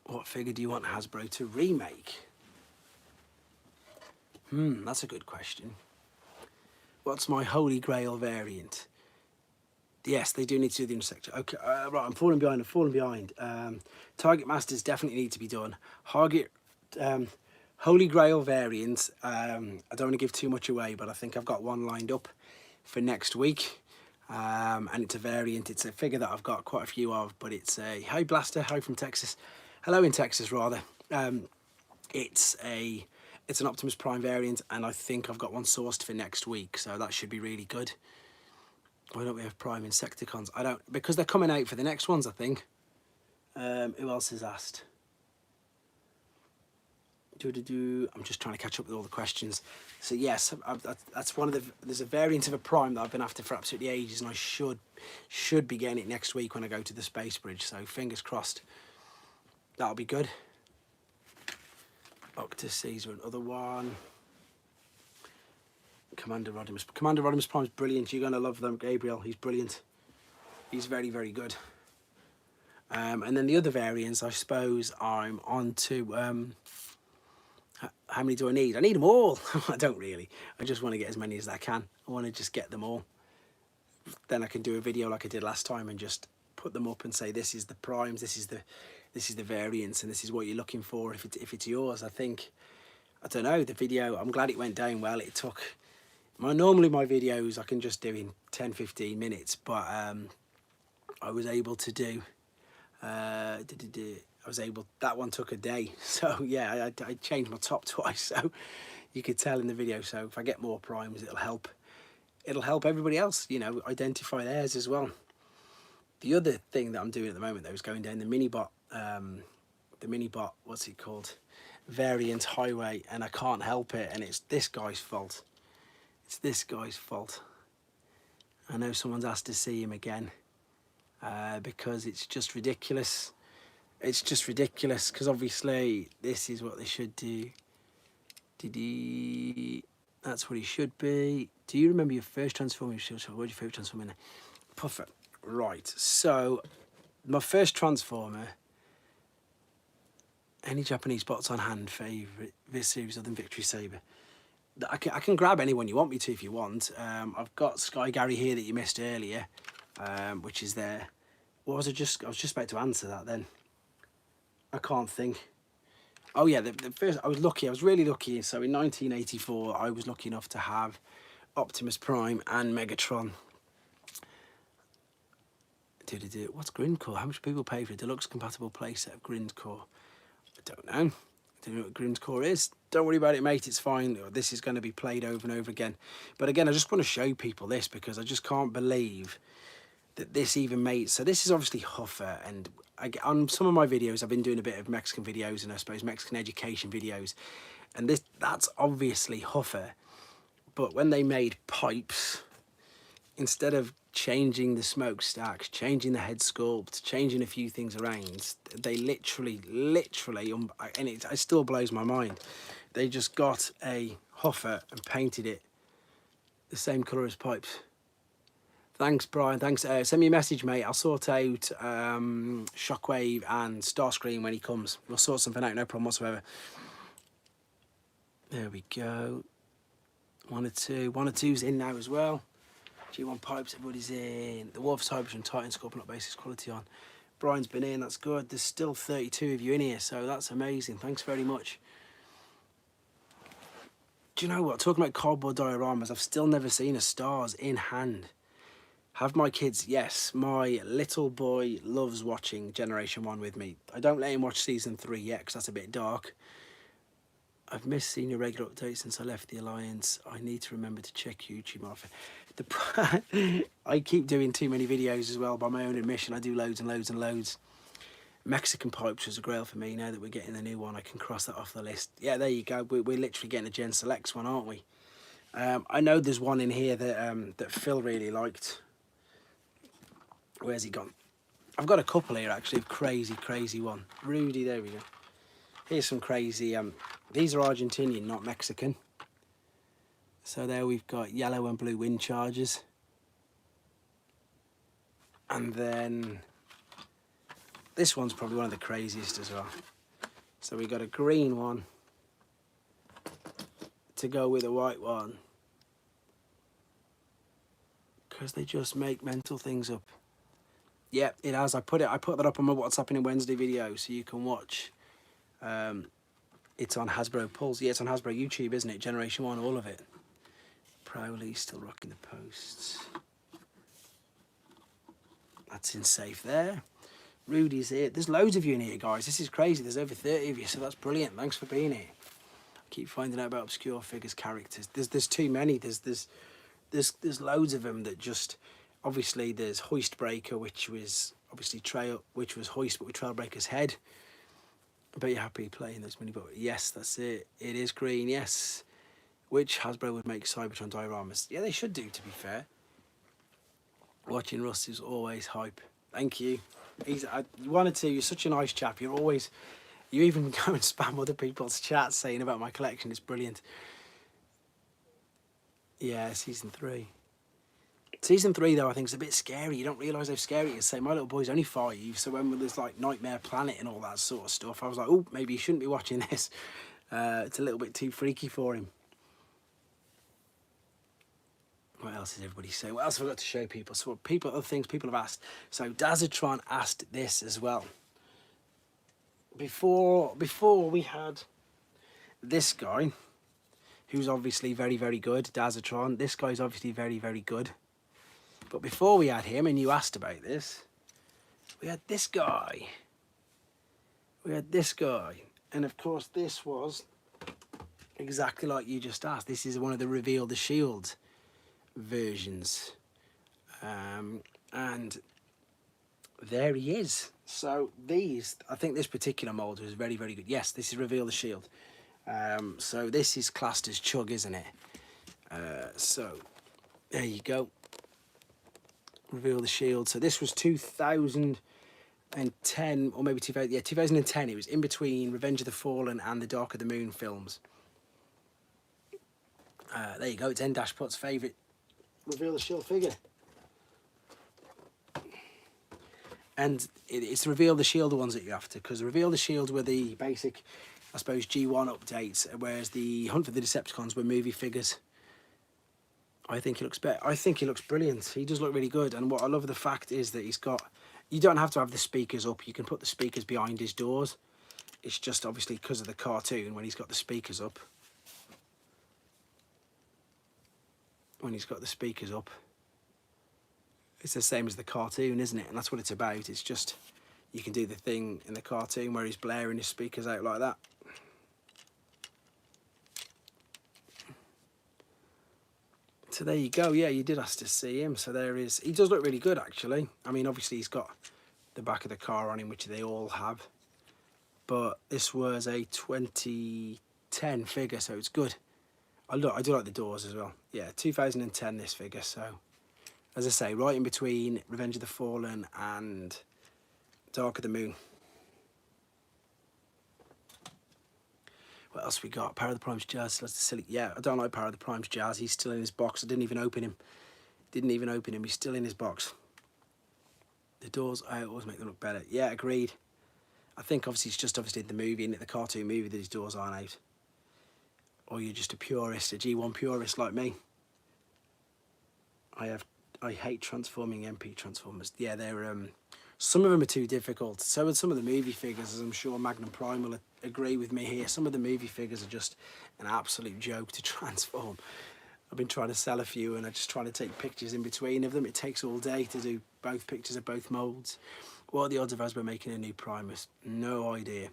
What figure do you want Hasbro to remake? That's a good question. What's my Holy Grail variant? Yes, they do need to do the intersector. Okay, right, I'm falling behind. Target Masters definitely need to be done. Holy Grail variants, I don't want to give too much away, but I think I've got one lined up for next week. And it's a variant, it's a figure that I've got quite a few of, but it's a, hi Blaster, hi from Texas. Hello in Texas, rather. It's an Optimus Prime variant, and I think I've got one sourced for next week, so that should be really good. Why don't we have Prime Insecticons? I don't, because they're coming out for the next ones, I think. Who else has asked? I'm just trying to catch up with all the questions. So yes, that's one of the, there's a variant of a Prime that I've been after for absolutely ages, and I should be getting it next week when I go to the Space Bridge, so fingers crossed. That'll be good. Octus Caesar, another one. Commander Rodimus Prime's brilliant. You're going to love them, Gabriel. He's brilliant. He's very, very good. And then the other variants, I suppose, I'm on to... how many do I need? I need them all. I don't really. I just want to get as many as I can. I want to just get them all. Then I can do a video like I did last time and just put them up and say, this is the primes, this is the variants, and this is what you're looking for if it's yours. I think, I don't know, the video, I'm glad it went down well. It took, normally my videos I can just do in 10-15 minutes, but I was able to do, that one took a day. So yeah, I changed my top twice, so you could tell in the video. So if I get more primes, it'll help everybody else, you know, identify theirs as well. The other thing that I'm doing at the moment though is going down the Minibot, what's it called, variant highway, and I can't help it, and it's this guy's fault. It's this guy's fault. I know someone's asked to see him again because it's just ridiculous. It's just ridiculous because obviously this is what they should do. That's what he should be. Do you remember your first Transformer? What's your favourite Transformer in there? Puffer. Right, so my first Transformer, any Japanese bots on hand favourite this series other than Victory Saber? I can grab anyone you want me to if you want. I've got Sky Gary here that you missed earlier, which is there. What was I was just about to answer that then. I can't think. Oh yeah, the first, I was really lucky. So in 1984, I was lucky enough to have Optimus Prime and Megatron. What's Grindcore? How much people pay for a deluxe compatible playset of Grindcore? I don't know. I don't know what Grindcore is. Don't worry about it, mate. It's fine. This is going to be played over and over again. But again, I just want to show people this because I just can't believe that this even made. So this is obviously Huffer, and on some of my videos I've been doing a bit of Mexican videos and I suppose Mexican education videos, and that's obviously Huffer. But when they made pipes, instead of changing the smokestacks, changing the head sculpt, changing a few things around, they literally, and it still blows my mind, they just got a Huffer and painted it the same colour as pipes. Thanks, Brian. Thanks. Send me a message, mate. I'll sort out Shockwave and Starscream when he comes. We'll sort something out, no problem whatsoever. There we go. One or two's in now as well. G1 pipes, everybody's in. The Wolf Cybertron Titan Scorpion basis quality on. Brian's been in, that's good. There's still 32 of you in here, so that's amazing. Thanks very much. Do you know what? Talking about cardboard dioramas, I've still never seen a Stars in hand. Have my kids? Yes. My little boy loves watching Generation 1 with me. I don't let him watch Season 3 yet because that's a bit dark. I've missed seeing your regular updates since I left the Alliance. I need to remember to check YouTube often. I keep doing too many videos as well by my own admission. I do loads and loads and loads. Mexican pipes was a grail for me. Now that we're getting the new one, I can cross that off the list. Yeah, there you go. We're literally getting a Gen Selects one, aren't we? I know there's one in here that Phil really liked. Where's he gone? I've got a couple here actually of crazy one. Rudy, there we go. Here's some crazy, these are Argentinian, not Mexican. So there we've got yellow and blue wind chargers. And then this one's probably one of the craziest as well. So we got a green one to go with a white one. Because they just make mental things up. Yeah, it has. I put that up on my What's Happening Wednesday video, so you can watch. It's on Hasbro Pulse. Yeah, it's on Hasbro YouTube, isn't it? Generation 1, all of it. Proudly still rocking the posts. That's in safe there. Rudy's here. There's loads of you in here, guys. This is crazy. There's over 30 of you, so that's brilliant. Thanks for being here. I keep finding out about obscure figures, characters. There's too many. There's loads of them that just... Obviously, there's Hoistbreaker, which was obviously Hoist, but with Trailbreaker's head. I bet you're happy playing those mini, but yes, that's it. It is green, yes. Which Hasbro would make Cybertron dioramas? Yeah, they should do, to be fair. Watching Russ is always hype. Thank you. You wanted to. You're such a nice chap. You even go and spam other people's chats saying about my collection. It's brilliant. Yeah, season 3. Season 3, though, I think is a bit scary. You don't realise how scary it is. Say, my little boy's only 5, so when there's like Nightmare Planet and all that sort of stuff, I was like, oh, maybe you shouldn't be watching this. It's a little bit too freaky for him. What else is everybody saying? What else have I got to show people? So other things people have asked. So Dazatron asked this as well. Before we had this guy, who's obviously very, very good, Dazatron. This guy's obviously very, very good. But before we had him, and you asked about this, we had this guy. And of course, this was exactly like you just asked. This is one of the Reveal the Shield versions. And there he is. So I think this particular mold was very, very good. Yes, this is Reveal the Shield. So this is classed as Chug, isn't it? So there you go. Reveal the Shield. So this was 2010, or maybe 2000. Yeah, 2010. It was in between Revenge of the Fallen and the Dark of the Moon films. There you go. It's N-Put's favourite Reveal the Shield figure. And it's Reveal the Shield the ones that you're after, because Reveal the Shield were the basic, I suppose, G1 updates, whereas the Hunt for the Decepticons were movie figures. I think he looks better. I think he looks brilliant. He does look really good. And what I love the fact is that he's got... You don't have to have the speakers up. You can put the speakers behind his doors. It's just obviously because of the cartoon when he's got the speakers up. It's the same as the cartoon, isn't it? And that's what it's about. It's just... You can do the thing in the cartoon where he's blaring his speakers out like that. So there you go. Yeah, you did ask to see him. So there is. He does look really good, actually. I mean, obviously he's got the back of the car on him, which they all have. But this was a 2010 figure, so it's good. I do like the doors as well. Yeah, 2010 this figure. So, as I say, right in between Revenge of the Fallen and Dark of the Moon. What else we got? Power of the Prime's Jazz. That's the silly. Yeah, I don't like Power of the Prime's Jazz. He's still in his box. I didn't even open him. He's still in his box. The doors, I always make them look better. Yeah, agreed. I think obviously it's just obviously the movie, isn't it? The cartoon movie, that his doors aren't out. Or you're just a purist, a G1 purist like me. I hate transforming MP Transformers. Yeah, they're some of them are too difficult. So with some of the movie figures, as I'm sure Magnum Prime will agree with me here, some of the movie figures are just an absolute joke to transform. I've been trying to sell a few and I'm just trying to take pictures in between of them. It takes all day to do both pictures of both moulds. What are the odds of Hasbro making a new Primus? No idea.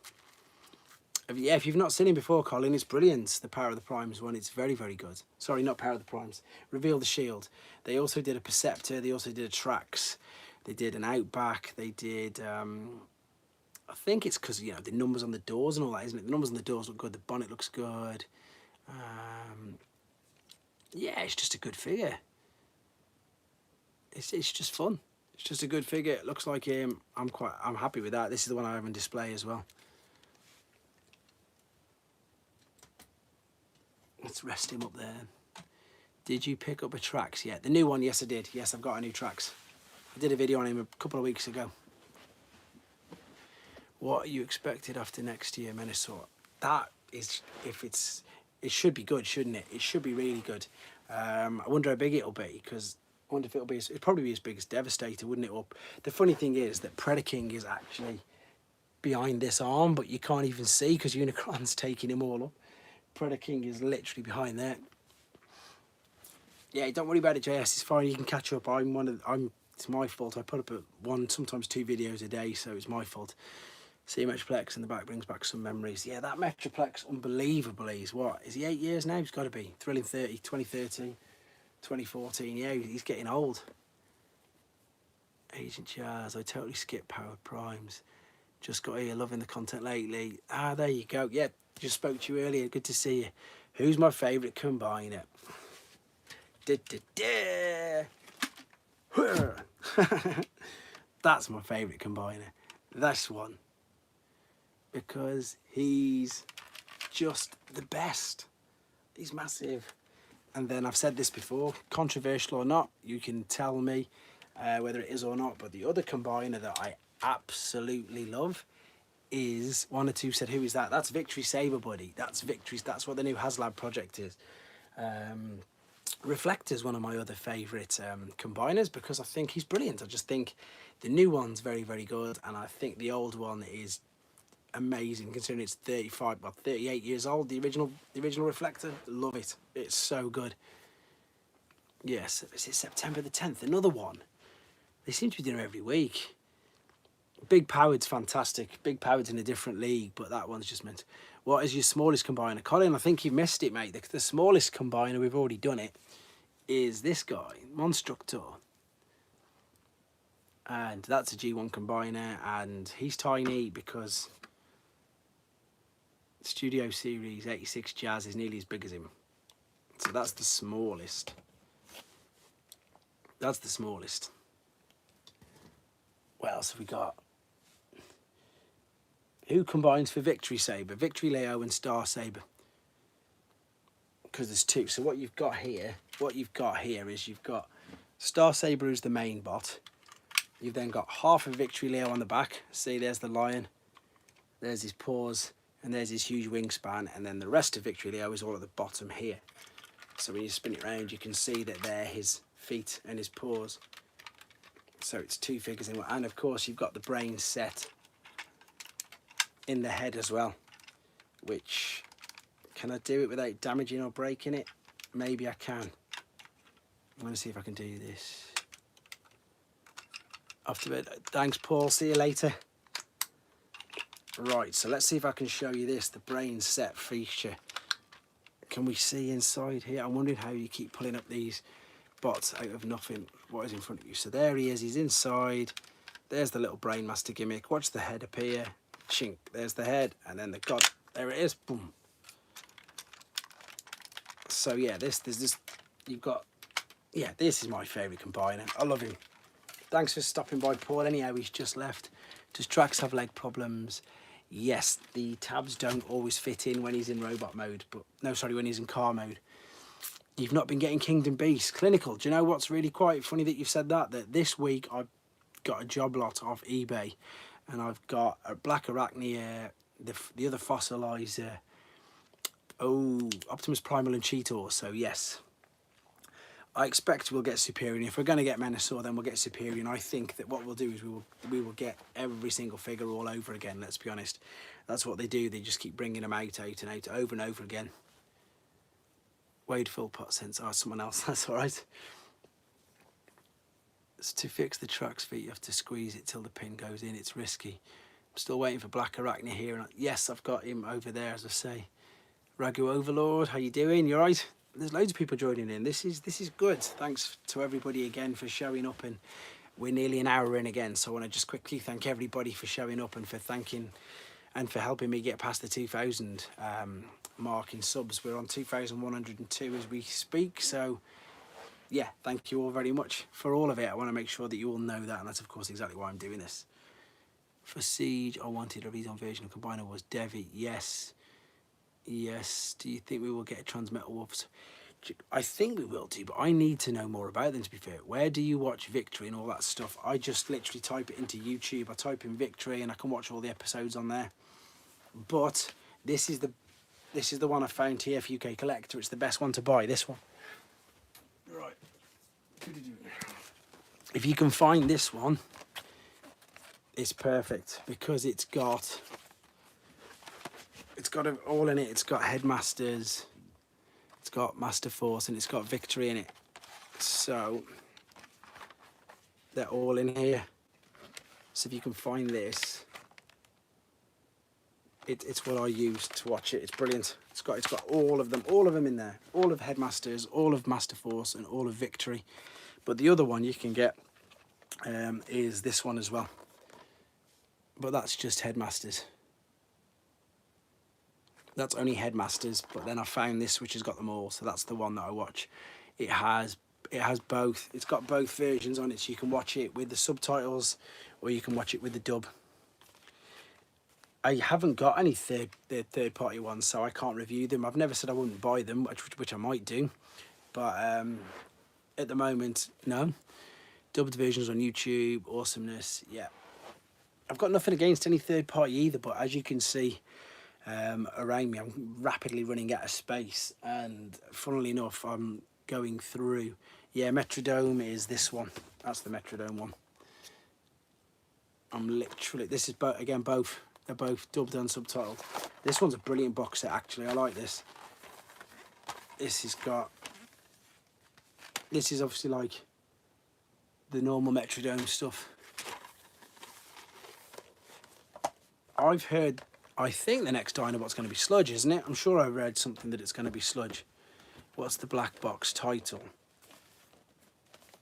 Yeah, if you've not seen him before, Colin, it's brilliant. The Power of the Primes one, it's very, very good. Sorry, not Power of the Primes. Reveal the Shield. They also did a Perceptor. They also did a Trax. They did an Outback. They did, I think it's because, you know, the numbers on the doors and all that, isn't it? The numbers on the doors look good. The bonnet looks good. Yeah, it's just a good figure. It's just fun. It's just a good figure. It looks like him. I'm happy with that. This is the one I have on display as well. Let's rest him up there. Did you pick up a Trax yet? The new one, yes I did. Yes, I've got a new Trax. I did a video on him a couple of weeks ago. What are you expected after next year, Minosaur? That is, it should be good, shouldn't it? It should be really good. I wonder how big it'll be, because I wonder if it'd probably be as big as Devastator, wouldn't it? Or the funny thing is that Predaking is actually behind this arm, but you can't even see because Unicron's taking him all up. Predaking is literally behind there. Yeah, don't worry about it, JS. It's fine. You can catch up. It's my fault. I put up sometimes 2 videos a day, so it's my fault. See Metroplex in the back brings back some memories. Yeah, that Metroplex, unbelievably, is what? Is he 8 years now? He's got to be. Thrilling 30, 2013, 2014. Yeah, he's getting old. Agent Jazz. I totally skipped Powered Primes. Just got here, loving the content lately. Ah, there you go. Yeah, just spoke to you earlier. Good to see you. Who's my favourite combiner? That's my favourite combiner. This one. Because he's just the best. He's massive. And then I've said this before, controversial or not, you can tell me whether it is or not, but the other combiner that I absolutely love is, one or two said, who is that? That's Victory Saber, buddy. That's Victory. That's what the new HasLab project is. Reflector's one of my other favourite combiners because I think he's brilliant. I just think the new one's very, very good, and I think the old one is amazing considering it's 38 years old. The original Reflector, love it. It's so good. Yes, is it September the 10th? Another one. They seem to be doing it every week. Big Powered's fantastic. Big Powered's in a different league, but that one's just meant. What is your smallest combiner? Colin, I think you missed it, mate. The smallest combiner, we've already done it, is this guy, Monstructor. And that's a G1 combiner, and he's tiny because Studio Series 86 Jazz is nearly as big as him. So that's the smallest. That's the smallest. What else have we got? Who combines for Victory Saber? Victory Leo and Star Saber. Because there's 2. So what you've got here is you've got Star Saber who's the main bot. You've then got half of Victory Leo on the back. See, there's the lion. There's his paws. And there's his huge wingspan. And then the rest of Victory Leo is all at the bottom here. So when you spin it around, you can see that they're his feet and his paws. So it's 2 figures in one. And of course, you've got the brain set in the head as well. Which, can I do it without damaging or breaking it? Maybe I can. I'm going to see if I can do this. Off to bed. Thanks, Paul. See you later. Right, so let's see if I can show you this, the brain set feature. Can we see inside here? I'm wondering how you keep pulling up these bots out of nothing. What is in front of you? So there he is, he's inside. There's the little brain master gimmick. Watch the head appear. Chink, there's the head, and then the god. There it is, boom. So yeah, there's this, you've got, yeah, this is my favourite combiner. I love him. Thanks for stopping by, Paul. Anyhow, he's just left. Does Trax have leg problems? Yes, the tabs don't always fit in when he's in robot mode, but no, sorry, when he's in car mode. You've not been getting Kingdom Beast. Clinical, do you know what's really quite funny that you've said that? That this week I've got a job lot off eBay, and I've got a Black Arachnia, the other fossilizer, Optimus Primal and Cheetor, so yes. I expect we'll get Superior. If we're going to get Menasor, then we'll get Superior. And I think that what we'll do is we will get every single figure all over again, let's be honest. That's what they do. They just keep bringing them out and out, over and over again. Wade full pot sense. Oh, someone else. That's all right. So to fix the Trax feet, you have to squeeze it till the pin goes in. It's risky. I'm still waiting for Black Arachnia here. And yes, I've got him over there, as I say. Ragu Overlord, how you doing? You all right? There's loads of people joining in. This is good. Thanks to everybody again for showing up, and we're nearly an hour in again, so I want to just quickly thank everybody for showing up and for thanking and for helping me get past the 2,000 mark in subs. We're on 2,102 as we speak, so yeah, thank you all very much for all of it. I want to make sure that you all know that, and that's of course exactly why I'm doing this. For Siege, I wanted a redone version of Combiner was Devi. Yes. Yes. Do you think we will get a Transmetal Wolves? I think we will do, but I need to know more about them, to be fair. Where do you watch Victory and all that stuff? I just literally type it into YouTube. I type in Victory and I can watch all the episodes on there. But this is the one I found, TF UK Collector. It's the best one to buy, this one. Right. if you can find this one, it's perfect because it's got it all in it. It's got Headmasters, it's got Master Force, and it's got Victory in it. So they're all in here. So if you can find this, it's what I use to watch it. It's brilliant. It's got all of them in there. All of Headmasters, all of Master Force, and all of Victory. But the other one you can get is this one as well. But that's just Headmasters. That's only Headmasters. But then I found this which has got them all. So that's the one that I watch. It has both. It's got both versions on it, so you can watch it with the subtitles or you can watch it with the dub. I haven't got any third party ones, so I can't review them. I've never said I wouldn't buy them, which I might do, but at the moment, no. Dubbed versions on YouTube, awesomeness, yeah. I've got nothing against any third party either, but as you can see around me, I'm rapidly running out of space, and funnily enough, I'm going through. Yeah, Metrodome is this one. That's the Metrodome one. I'm literally, this is again both. They're both dubbed and subtitled. This one's a brilliant box set, actually. I like this. This is obviously like the normal Metrodome stuff. I think the next Dinobot's going to be Sludge, isn't it? I'm sure I read something that it's going to be Sludge. What's the black box title?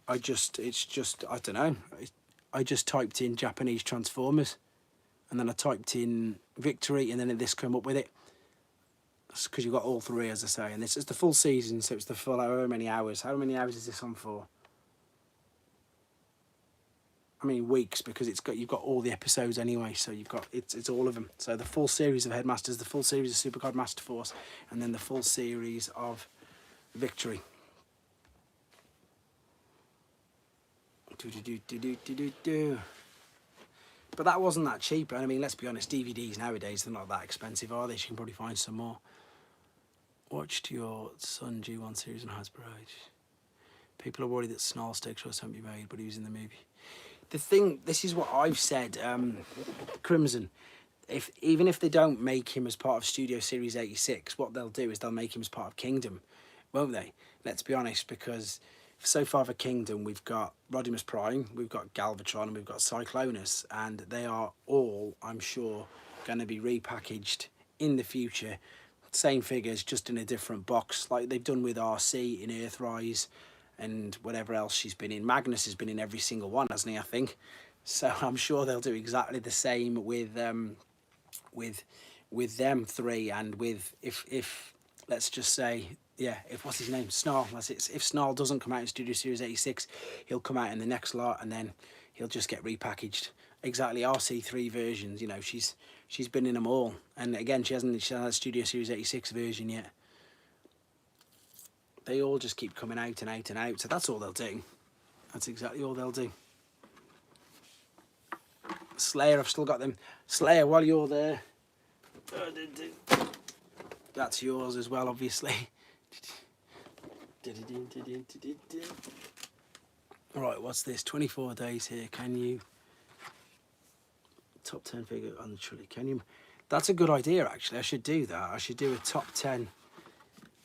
I don't know. I just typed in Japanese Transformers, and then I typed in Victory, and then this came up with it. That's because you've got all three, as I say, and this is the full season, so it's the full however many hours. How many hours is this on for? I mean weeks, because you've got all the episodes anyway, so it's all of them. So the full series of Headmasters, the full series of Supercard Master Force, and then the full series of Victory. But that wasn't that cheap. I mean, let's be honest, DVDs nowadays, they're not that expensive, are they? So you can probably find some more. Watched your Son G1 series on Hasbro. People are worried that Snarl Steak Shots won't be made, but he was in the movie. The thing, this is what I've said, Crimson, even if they don't make him as part of Studio Series 86, what they'll do is they'll make him as part of Kingdom, won't they? Let's be honest, because so far for Kingdom, we've got Rodimus Prime, we've got Galvatron, and we've got Cyclonus, and they are all, I'm sure, going to be repackaged in the future. Same figures, just in a different box, like they've done with RC in Earthrise, and whatever else she's been in. Magnus has been in every single one, hasn't he, I think? So I'm sure they'll do exactly the same with them three, and with, if let's just say, yeah, if what's his name, Snarl, if Snarl doesn't come out in Studio Series 86, he'll come out in the next lot, and then he'll just get repackaged. Exactly, RC3 versions, you know, she's been in them all, and again, she hasn't had a Studio Series 86 version yet. They all just keep coming out and out and out, so that's all they'll do. That's exactly all they'll do. Slayer, I've still got them. Slayer, while you're there, that's yours as well, obviously. Right, what's this? 24 days here. Can you top 10 figure on the trolley? Can you? That's a good idea, actually. I should do that. I should do a top 10.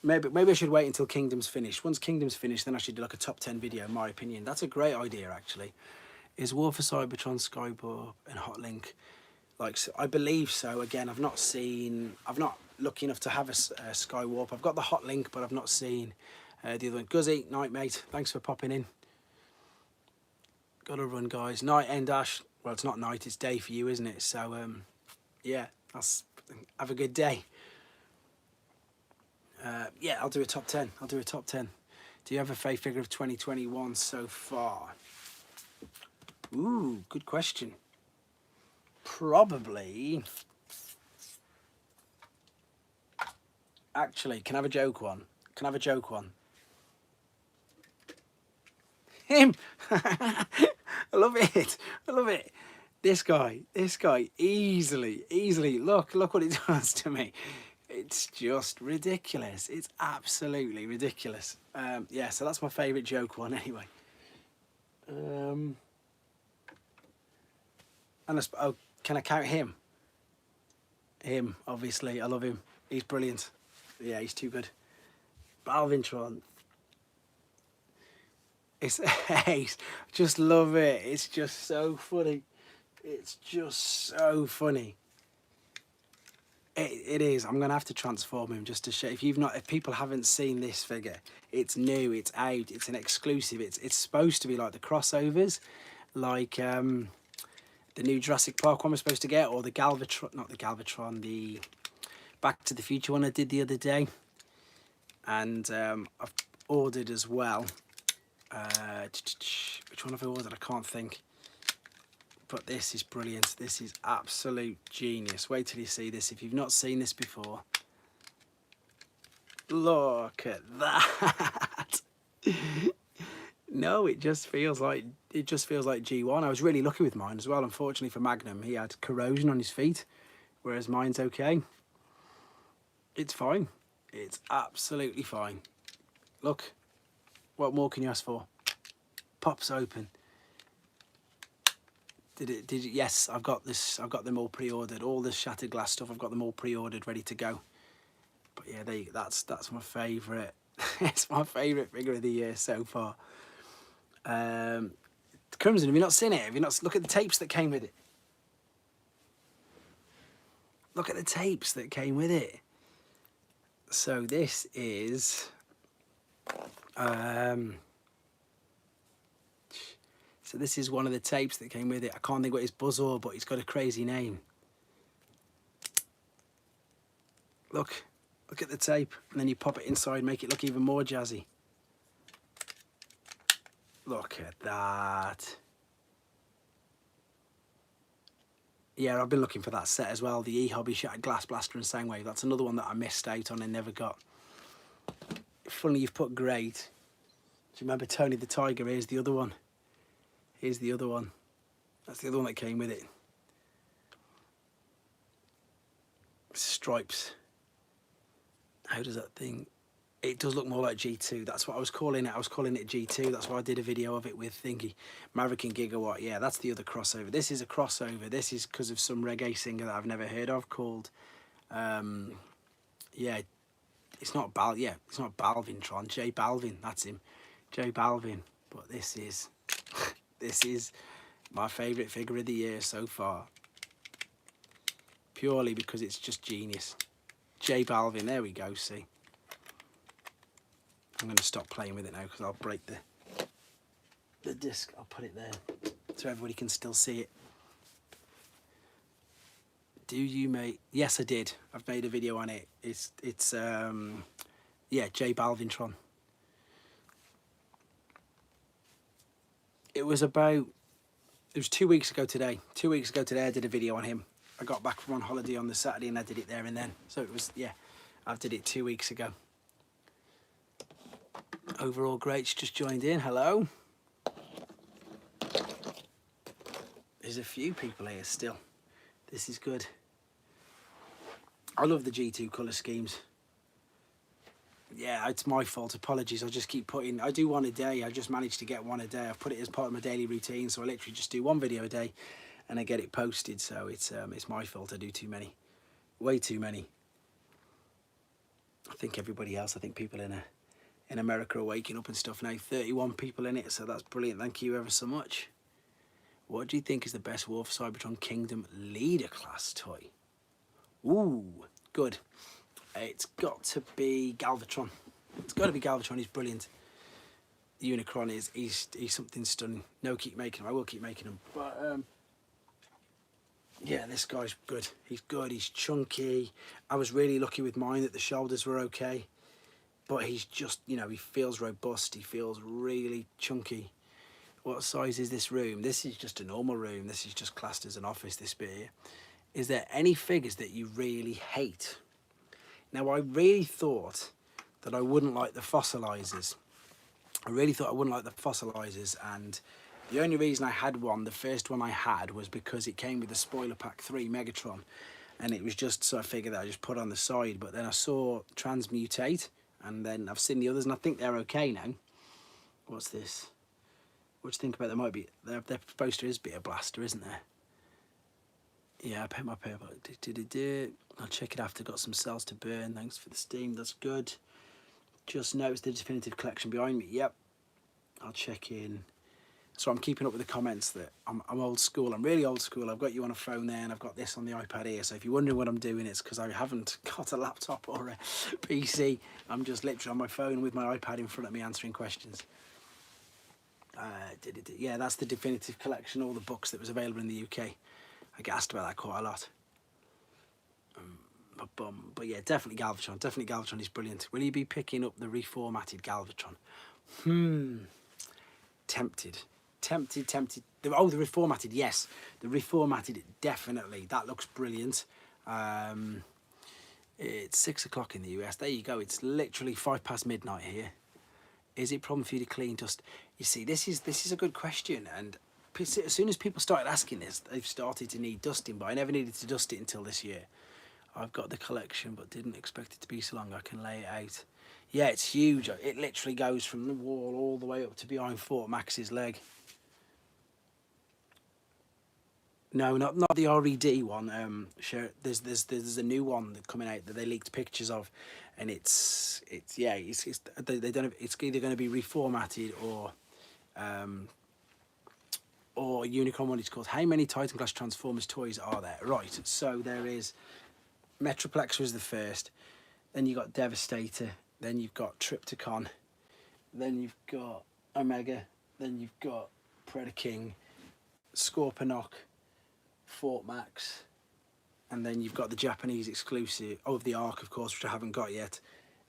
Maybe I should wait until Kingdom's finished. Once Kingdom's finished, then I should do like a top 10 video, in my opinion. That's a great idea, actually. Is War for Cybertron, Skyborg, and Hotlink? Like, I believe so. Again, I've not lucky enough to have a Skywarp. I've got the Hotlink, but I've not seen the other one. Guzzy, night mate. Thanks for popping in. Gotta run, guys. Night end, Ash. Well, it's not night, it's day for you, isn't it? So, yeah, have a good day. Yeah, I'll do a top 10. I'll do a top 10. Do you have a fave figure of 2021 so far? Ooh, good question. Probably. Actually, can I have a joke one? Can I have a joke one? Him! I love it. I love it. This guy, easily. Look what it does to me. It's just ridiculous. It's absolutely ridiculous. Yeah, so that's my favourite joke one anyway. And oh, can I count him? Him, obviously. I love him. He's brilliant. Yeah, he's too good. Galvatron. It's just love it. It's just so funny. It's just so funny. It is. I'm gonna have to transform him just to show. If people haven't seen this figure, it's new. It's out. It's an exclusive. It's supposed to be like the crossovers, like the new Jurassic Park one we're supposed to get, or the Galvatron, not the Galvatron, the Back to the Future one I did the other day, and I've ordered as well. Which one have I ordered? I can't think. But this is brilliant. This is absolute genius. Wait till you see this. If you've not seen this before, look at that. No, it just feels like G1. I was really lucky with mine as well. Unfortunately for Magnum, he had corrosion on his feet, whereas mine's okay. It's fine. It's absolutely fine. Look, what more can you ask for? Pops open. Did it? Yes, I've got this. I've got them all pre-ordered. All this shattered glass stuff, I've got them all pre-ordered, ready to go. But yeah, that's my favourite. It's my favourite figure of the year so far. Crimson, have you not seen it? Have you not? Look at the tapes that came with it. Look at the tapes that came with it. So this is. So this is one of the tapes that came with it. I can't think what his buzzsaw, but he's got a crazy name. Look at the tape, and then you pop it inside, make it look even more jazzy. Look at that. Yeah, I've been looking for that set as well, the E Hobby Shattered Glass Blaster and Soundwave. That's another one that I missed out on and never got. Funny you've put great. Do you remember Tony the Tiger? Here's the other one. Here's the other one. That's the other one that came with it. Stripes. How does that thing? It does look more like G2. That's what I was calling it. I was calling it G2. That's why I did a video of it with Thingy. Maverick and Gigawatt. Yeah, that's the other crossover. This is a crossover. This is because of some reggae singer that I've never heard of called... yeah, it's not Balvintron. J Balvin. That's him. J Balvin. But this is... This is my favourite figure of the year so far. Purely because it's just genius. J Balvin, there we go, see. I'm going to stop playing with it now because I'll break the disc. I'll put it there so everybody can still see it. Do you make... Yes, I did. I've made a video on it. It's yeah, J Balvintron. It was 2 weeks ago today. 2 weeks ago today I did a video on him. I got back from on holiday on the Saturday and I did it there and then. So it was, yeah, I did it 2 weeks ago. Overall Greats just joined in. Hello. There's a few people here still. This is good. I love the G2 colour schemes. Yeah, it's my fault. Apologies. I just keep putting... I do one a day. I just managed to get one a day. I've put it as part of my daily routine, so I literally just do one video a day and I get it posted. So it's my fault. I do too many. Way too many. I think everybody else, I think people in America are waking up and stuff now. 31 people in it, so that's brilliant. Thank you ever so much. What do you think is the best War for Cybertron Kingdom leader class toy? Ooh, good. It's got to be Galvatron. It's got to be Galvatron. He's brilliant. The Unicron he's something stunning. No, keep making him. I will keep making him. But yeah, this guy's good. He's good. He's chunky. I was really lucky with mine that the shoulders were okay. But he's just, you know, he feels robust. He feels really chunky. What size is this room? This is just a normal room. This is just classed as an office, this bit here. Is there any figures that you really hate? Now, I really thought that I wouldn't like the fossilizers. I really thought I wouldn't like the fossilizers, and the only reason I had one, the first one I had, was because it came with the Spoiler Pack 3 Megatron, and it was just so I figured that I just put on the side. But then I saw Transmutate, and then I've seen the others, and I think they're okay now. What's this? What do you think about? There might be, their poster is a bit of blaster, isn't there? Yeah, I paid my paper. I'll check it after. Got some cells to burn. Thanks for the steam. That's good. Just noticed the definitive collection behind me. Yep. I'll check in. So I'm keeping up with the comments that I'm old school. I'm really old school. I've got you on a phone there and I've got this on the iPad here. So if you're wondering what I'm doing, it's because I haven't got a laptop or a PC. I'm just literally on my phone with my iPad in front of me answering questions. Yeah, that's the definitive collection, all the books that was available in the UK. I get asked about that quite a lot. But yeah, definitely Galvatron. Definitely Galvatron is brilliant. Will you be picking up the reformatted Galvatron? Tempted. Oh, the reformatted, yes. The reformatted, definitely. That looks brilliant. It's 6 o'clock in the US. There you go. It's literally 5 past midnight here. Is it a problem for you to clean dust? You see, this is a good question. And as soon as people started asking this, they've started to need dusting. But I never needed to dust it until this year. I've got the collection, but didn't expect it to be so long. I can lay it out. Yeah, it's huge. It literally goes from the wall all the way up to behind Fort Max's leg. No, not the RED one. Sure, there's a new one that's coming out that they leaked pictures of, and it's they don't have, it's either going to be reformatted or Unicorn one. It's called. How many Titan Class Transformers toys are there? Right, so there is Metroplex was the first, then you got Devastator, then you've got Triptychon, then you've got Omega, then you've got Predator King, Scorponok, Fort Max, and then you've got the Japanese exclusive of the Ark, of course, which I haven't got yet.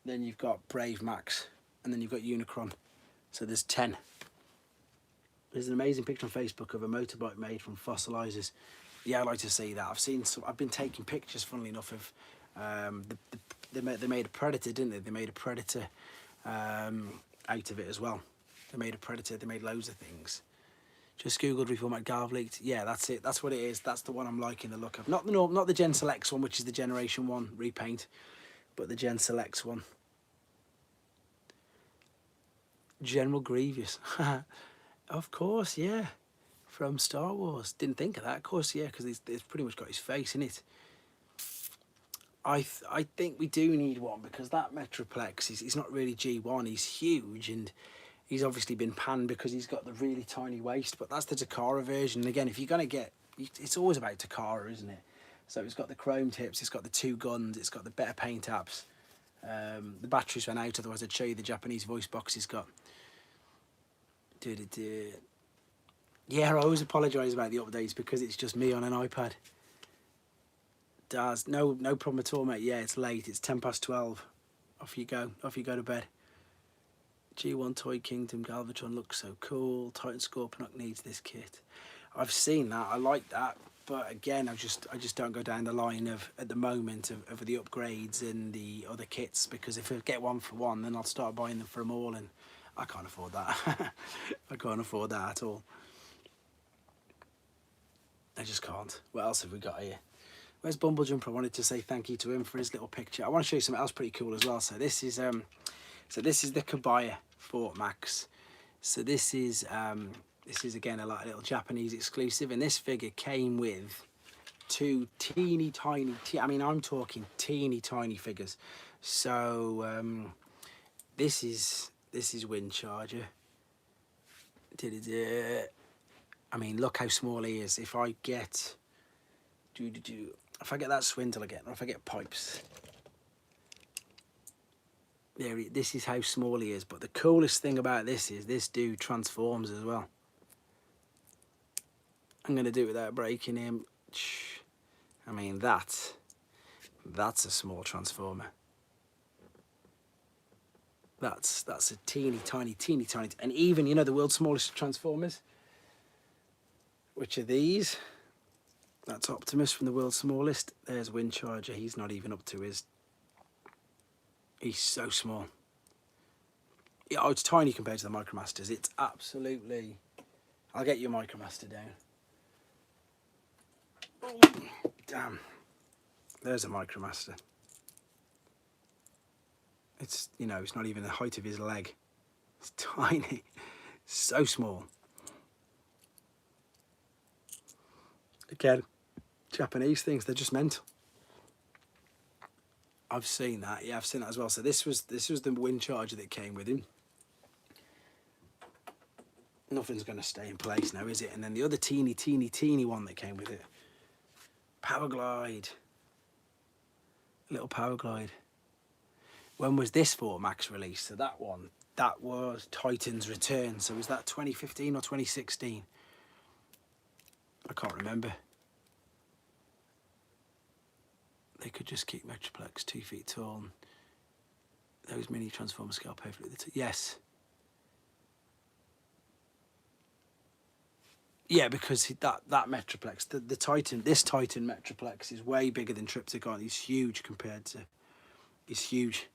Then you've got Brave Max, and then you've got Unicron. So there's 10. There's an amazing picture on Facebook of a motorbike made from fossilizers. Yeah, I'd like to see that. I've seen some. I've been taking pictures, funnily enough, of they made a Predator, didn't they? They made a Predator out of it as well. They made a Predator. They made loads of things. Just googled Reformat Galv leaked. Yeah, that's it. That's what it is. That's the one I'm liking the look of. Not the Gen Selects one, which is the Generation 1 repaint, but the Gen Selects one. General Grievous. Of course, yeah. From Star Wars. Didn't think of that. Of course, yeah, because it's pretty much got his face in it. I think we do need one, because that Metroplex, he's not really G1. He's huge, and he's obviously been panned because he's got the really tiny waist, but that's the Takara version. And again, if you're going to get, it's always about Takara, isn't it? So it's got the chrome tips, it's got the 2 guns, it's got the better paint apps. The batteries went out, otherwise I'd show you the Japanese voice box he's got. Yeah, I always apologise about the updates because it's just me on an iPad. Daz, no problem at all, mate. Yeah, it's late. It's 10 past 12. Off you go. Off you go to bed. G1 Toy Kingdom Galvatron looks so cool. Titan Scorponok needs this kit. I've seen that. I like that. But again, I just don't go down the line of, at the moment, of the upgrades and the other kits, because if I get one for one, then I'll start buying them for them all, and I can't afford that. I can't afford that at all. I just can't. What else have we got here? Where's Bumblejumper? I wanted to say thank you to him for his little picture. I want to show you something else pretty cool as well. So this is the Kabaya Fort Max. So this is again a little Japanese exclusive, and this figure came with 2 teeny tiny. I mean, I'm talking teeny tiny figures. So this is Wind Charger. I mean, look how small he is. If I get that Swindle again, or if I get Pipes, this is how small he is. But the coolest thing about this is this dude transforms as well. I'm gonna do it without breaking him. I mean, that's a small transformer. That's a teeny tiny, and even, you know, the world's smallest transformers, which are these. That's Optimus from the world's smallest. There's Wind Charger. He's not even up to his. He's so small. Yeah, oh, it's tiny compared to the Micromasters. It's absolutely. I'll get you a Micromaster down. Oh, damn. There's a Micromaster. It's, you know, it's not even the height of his leg. It's tiny. So small. Again, Japanese things, they're just mental. I've seen that, yeah, I've seen that as well. So this was the wind charger that came with him. Nothing's going to stay in place now, is it? And then the other teeny one that came with it. Power Glide. Little Power Glide. When was this for Max release? So that one, that was Titan's Return. So was that 2015 or 2016? I can't remember. They could just keep Metroplex 2 feet tall. Those mini Transformer scale perfectly. Yes. Yeah, because that Metroplex, the Titan, this Titan Metroplex is way bigger than Triptychon. He's huge compared to. He's huge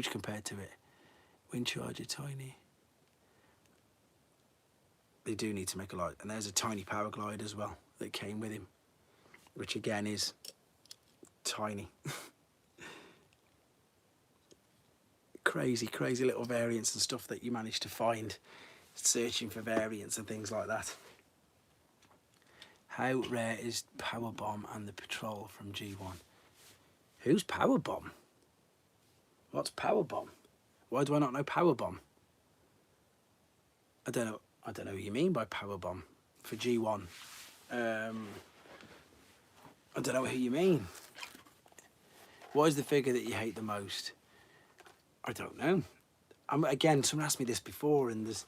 compared to it. Wind charger tiny. They do need to make a lot, and there's a tiny Power Glide as well that came with him, which again is tiny. Crazy little variants and stuff that you manage to find searching for variants and things like that. How rare is Power Bomb and the Patrol from G1? Who's Power Bomb? What's Power Bomb? Why do I not know Power Bomb? I don't know what you mean by Power Bomb for G1. I don't know who you mean. What is the figure that you hate the most? I don't know. Again, someone asked me this before, and there's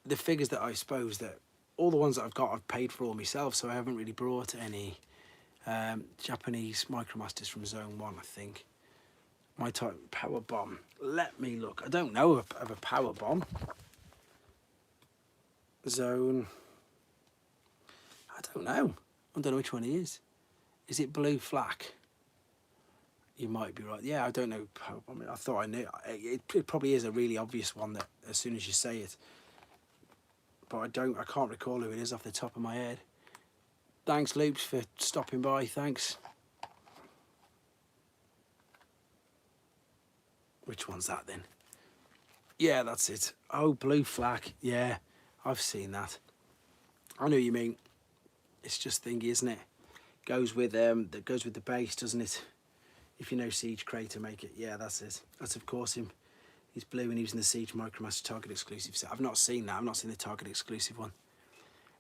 the figures that I suppose that all the ones that I've got I've paid for all myself, so I haven't really brought any Japanese Micromasters from Zone 1, I think. My type Power Bomb. Let me look. I don't know of a Power Bomb. Zone. I don't know. I don't know which one he is. Is it Blue Flak? You might be right. Yeah, I don't know. I mean, I thought I knew. It probably is a really obvious one that as soon as you say it. But I can't recall who it is off the top of my head. Thanks, Loops, for stopping by. Thanks. Which one's that then? Yeah, that's it. Oh, Blue Flak. Yeah, I've seen that. I know what you mean. It's just thingy, isn't it? Goes with that goes with the base, doesn't it? If you know Siege Crater, make it. Yeah, that's it. That's of course him. He's blue and he's in the Siege Micromaster Target exclusive set. I've not seen that. I've not seen the Target exclusive one.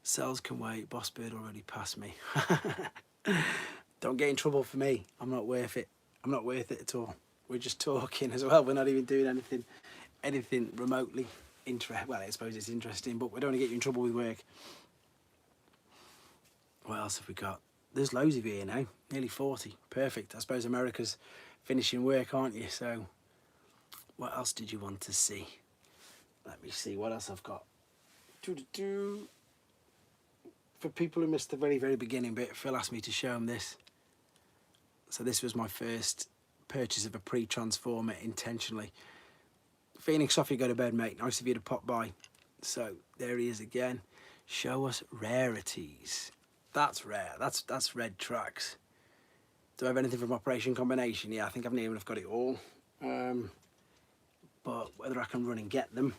Cells can wait. Boss Bird already passed me. Don't get in trouble for me. I'm not worth it. I'm not worth it at all. We're just talking as well. We're not even doing anything remotely interesting. Well, I suppose it's interesting, but we don't want to get you in trouble with work. What else have we got? There's loads of you here now. Nearly 40. Perfect. I suppose America's finishing work, aren't you? So what else did you want to see? Let me see what else I've got. For people who missed the very beginning bit, Phil asked me to show them this. So this was my first purchase of a pre-transformer intentionally. Phoenix, off you go to bed, mate. Nice of you to pop by. So there he is again. Show us rarities. That's rare. That's red tracks. Do I have anything from Operation Combination? Yeah, I think I've nearly enough got it all. But whether I can run and get them.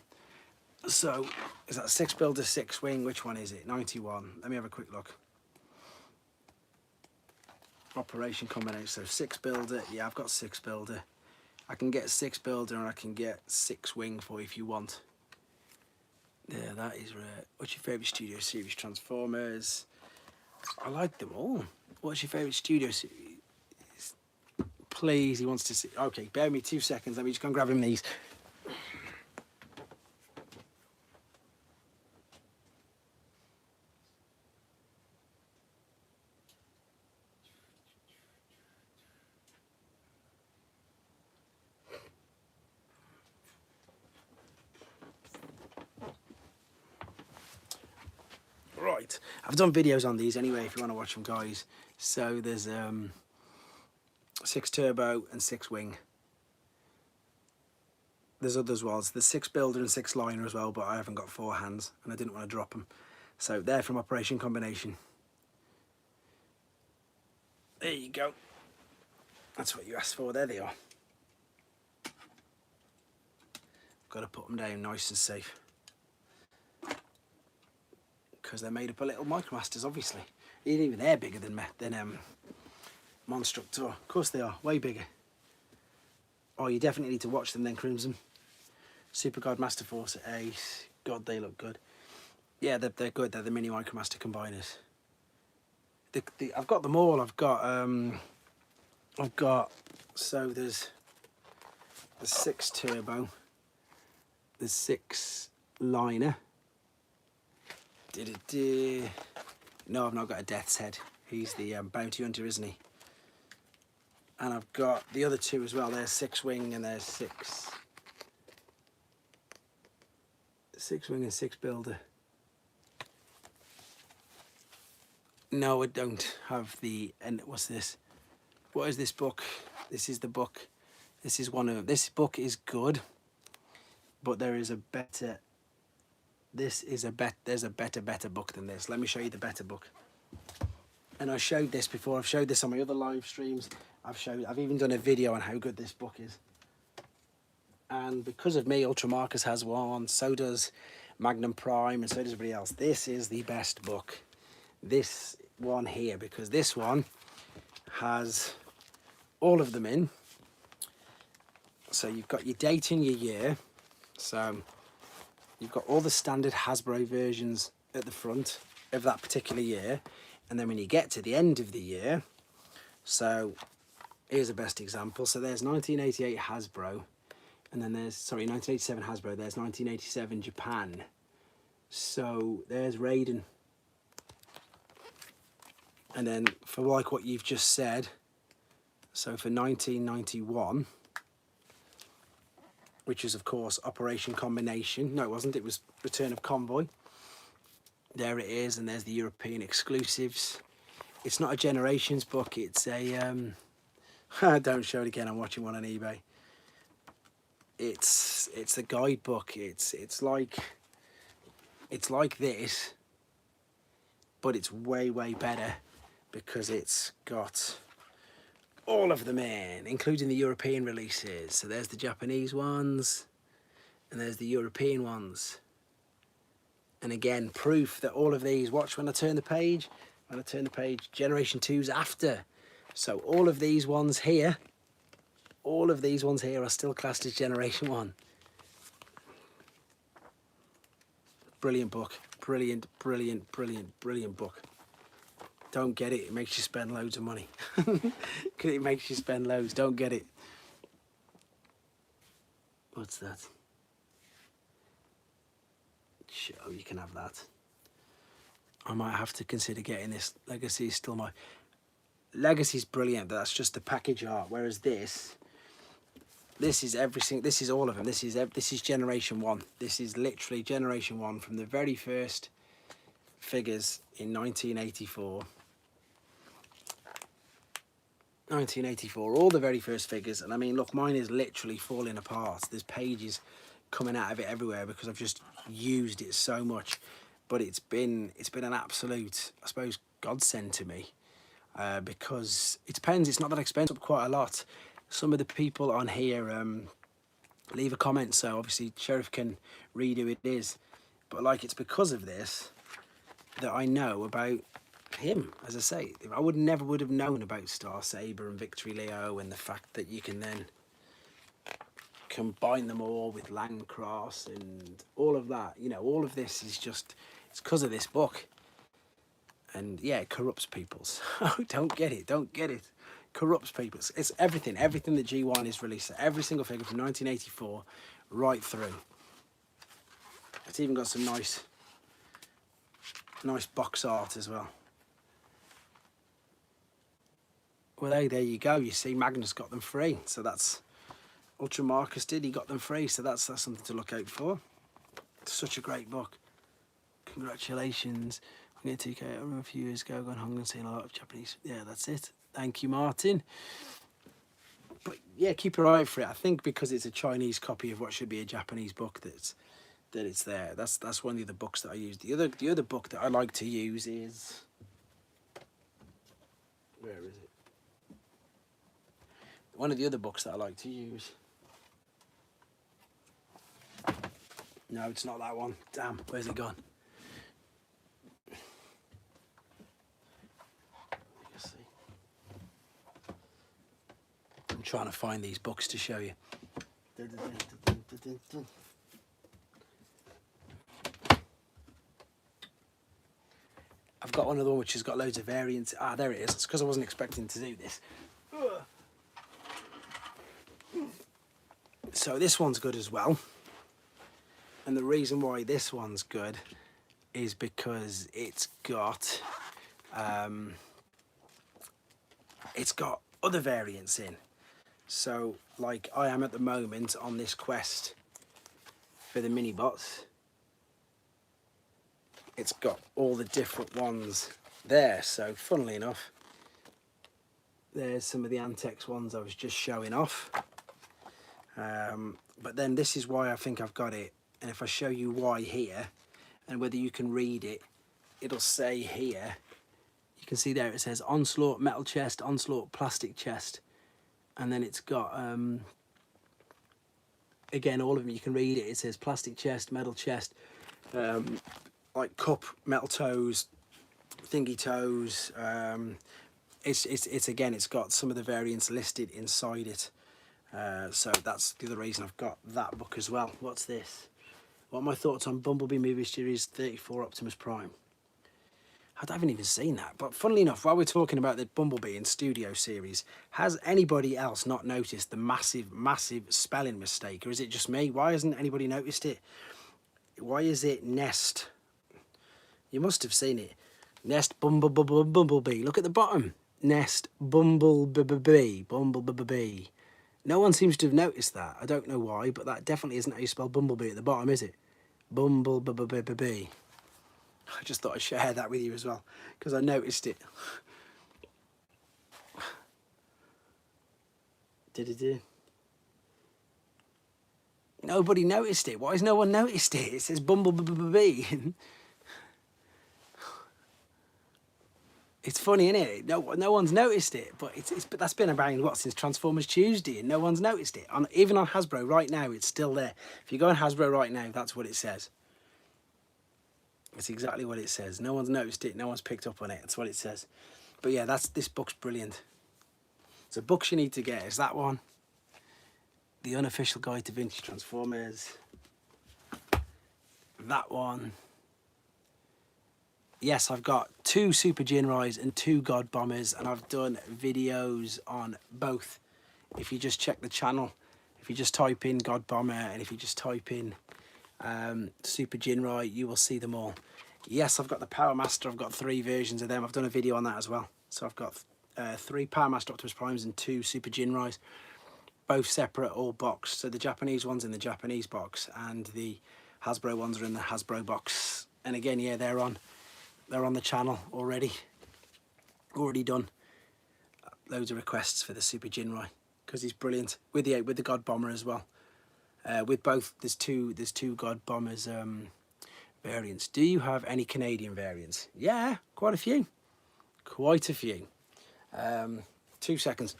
So, is that 6 builder, 6 wing? Which one is it? 91. Let me have a quick look. Operation Combination. So 6 builder. Yeah, I've got 6 builder. I can get 6 builder and I can get 6 wing for you if you want. Yeah, that is rare. What's your favourite Studio Series Transformers? I like them all. What's your favourite Studio Series? Please, he wants to see. Okay, bear with me 2 seconds. Let me just go and grab him these. Right, I've done videos on these anyway if you want to watch them, guys. So there's 6 turbo and 6 wing. There's others ones. There's 6 builder and 6 liner as well, but I haven't got 4 hands and I didn't want to drop them. So they're from Operation Combination. There you go. That's what you asked for. There they are. Got to put them down nice and safe. Because they're made up of little Micromasters, obviously. Even they're bigger than Monstructor. Of course they are, way bigger. Oh, you definitely need to watch them then, Crimson. Super God Master Force Ace. God, they look good. Yeah, they're good. They're the mini Micromaster combiners. I've got them all. I've got so there's the 6 turbo, the 6 liner. No, I've not got a Death's Head. He's the bounty hunter, isn't he? And I've got the other 2 as well. There's 6 wing and there's 6 wing and 6 builder. No, I don't have the. And what's this? What is this book? This is the book. This is one of them. This book is good, but there is a better. There's a better book than this. Let me show you the better book. And I showed this before. I've showed this on my other live streams. I've even done a video on how good this book is. And because of me, Ultra Marcus has one. So does Magnum Prime, and so does everybody else. This is the best book. This one here, because this one has all of them in. So you've got your date and your year. So you've got all the standard Hasbro versions at the front of that particular year. And then when you get to the end of the year, so here's a best example. So there's 1988 Hasbro, and then there's, sorry, 1987 Hasbro, there's 1987 Japan. So there's Raiden. And then for like what you've just said, so for 1991, which is of course Operation Combination. No, it wasn't, it was Return of Convoy. There it is, and there's the European exclusives. It's not a Generations book, it's a, don't show it again, I'm watching one on eBay. It's a guidebook, it's like this, but it's way better because it's got all of them in, including the European releases. So there's the Japanese ones, and there's the European ones. And again, proof that all of these, watch when I turn the page, Generation 2's after. So all of these ones here are still classed as Generation 1. Brilliant book, brilliant book. Don't get it, it makes you spend loads of money. It makes you spend loads, don't get it. What's that? Sure, you can have that. I might have to consider getting this. Legacy is still my... Legacy's brilliant, but that's just the package art. Whereas this is everything. This is all of them. This is Generation 1. This is literally Generation 1 from the very first figures in 1984. 1984, all the very first figures. And I mean, look, mine is literally falling apart. There's pages coming out of it everywhere because I've just used it so much. But it's been an absolute, I suppose, godsend to me. Because it depends, it's not that expensive, quite a lot. Some of the people on here leave a comment, so obviously Sheriff can read who it is. But like, it's because of this that I know about him. As I say, I never would have known about Star Saber and Victory Leo, and the fact that you can then combine them all with Landcross and all of that. You know, all of this is just, it's because of this book. And yeah, it corrupts people's. Don't get it. Corrupts people's. It's everything that G1 is released. Every single figure from 1984 right through. It's even got some nice box art as well. Well, hey, there you go. You see, Magnus got them free. So that's, Ultra Marcus did, he got them free. So that's something to look out for. It's such a great book. Congratulations. I'm going to TK. I remember a few years ago going home and seeing a lot of Japanese. Yeah, that's it. Thank you, Martin. But yeah, keep your eye out for it. I think because it's a Chinese copy of what should be a Japanese book that it's there. That's one of the other books that I use. The other book that I like to use is, where is it? One of the other books that I like to use. No, it's not that one. Damn, where's it gone? I'm trying to find these books to show you. I've got another one which has got loads of variants. Ah, there it is. It's because I wasn't expecting to do this. So this one's good as well. And the reason why this one's good is because it's got other variants in. So like I am at the moment on this quest for the mini bots. It's got all the different ones there. So funnily enough, there's some of the Antex ones I was just showing off. But then this is why I think I've got it. And if I show you why here, and whether you can read it, it'll say here, you can see there it says Onslaught metal chest, Onslaught plastic chest. And then it's got, again, all of them, you can read it. It says plastic chest, metal chest, like cup, metal toes, thingy toes. It's again, it's got some of the variants listed inside it. So that's the other reason I've got that book as well. What's this? What are my thoughts on Bumblebee Movie Series 34 Optimus Prime? I haven't even seen that. But funnily enough, while we're talking about the Bumblebee and Studio series, has anybody else not noticed the massive, massive spelling mistake? Or is it just me? Why hasn't anybody noticed it? Why is it Nest? You must have seen it. Nest Bumblebee. Look at the bottom. Nest Bumblebee. Bumblebee. No one seems to have noticed that. I don't know why, but that definitely isn't how you spell Bumblebee at the bottom, is it? Bumblebee. I just thought I'd share that with you as well, because I noticed it. Nobody noticed it. Why has no one noticed it? It says Bumblebee. It's funny, isn't it? No one's noticed it, but but that's been around what, since Transformers Tuesday, and no one's noticed it. Even on Hasbro right now, it's still there. If you go on Hasbro right now, that's what it says. It's exactly what it says. No one's noticed it. No one's picked up on it. That's what it says. But yeah, this book's brilliant. So books you need to get is that one, The Unofficial Guide to Vintage Transformers. That one. Yes, I've got 2 Super Jinrais and 2 God Bombers, and I've done videos on both. If you just check the channel, if you just type in God Bomber, and if you just type in Super Jinrai, you will see them all. Yes, I've got the Power Master. I've got 3 versions of them. I've done a video on that as well. So I've got 3 Power Master Optimus Primes and 2 Super Jinrais, both separate, all boxed. So the Japanese one's in the Japanese box, and the Hasbro ones are in the Hasbro box. And again, yeah, they're on the channel already done. Loads of requests for the Super Jinrai because he's brilliant with the God Bomber as well. With both, there's two God Bombers variants. Do you have any Canadian variants? Yeah, quite a few. 2 seconds.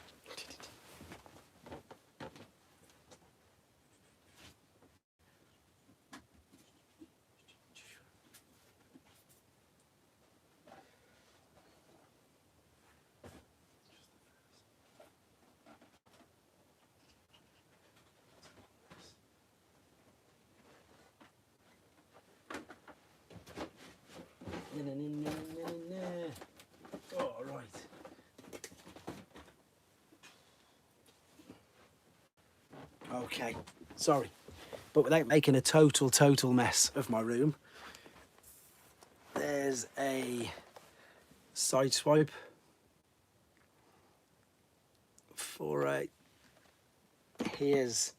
All right. Okay, sorry, but without making a total mess of my room, there's a side swipe for here's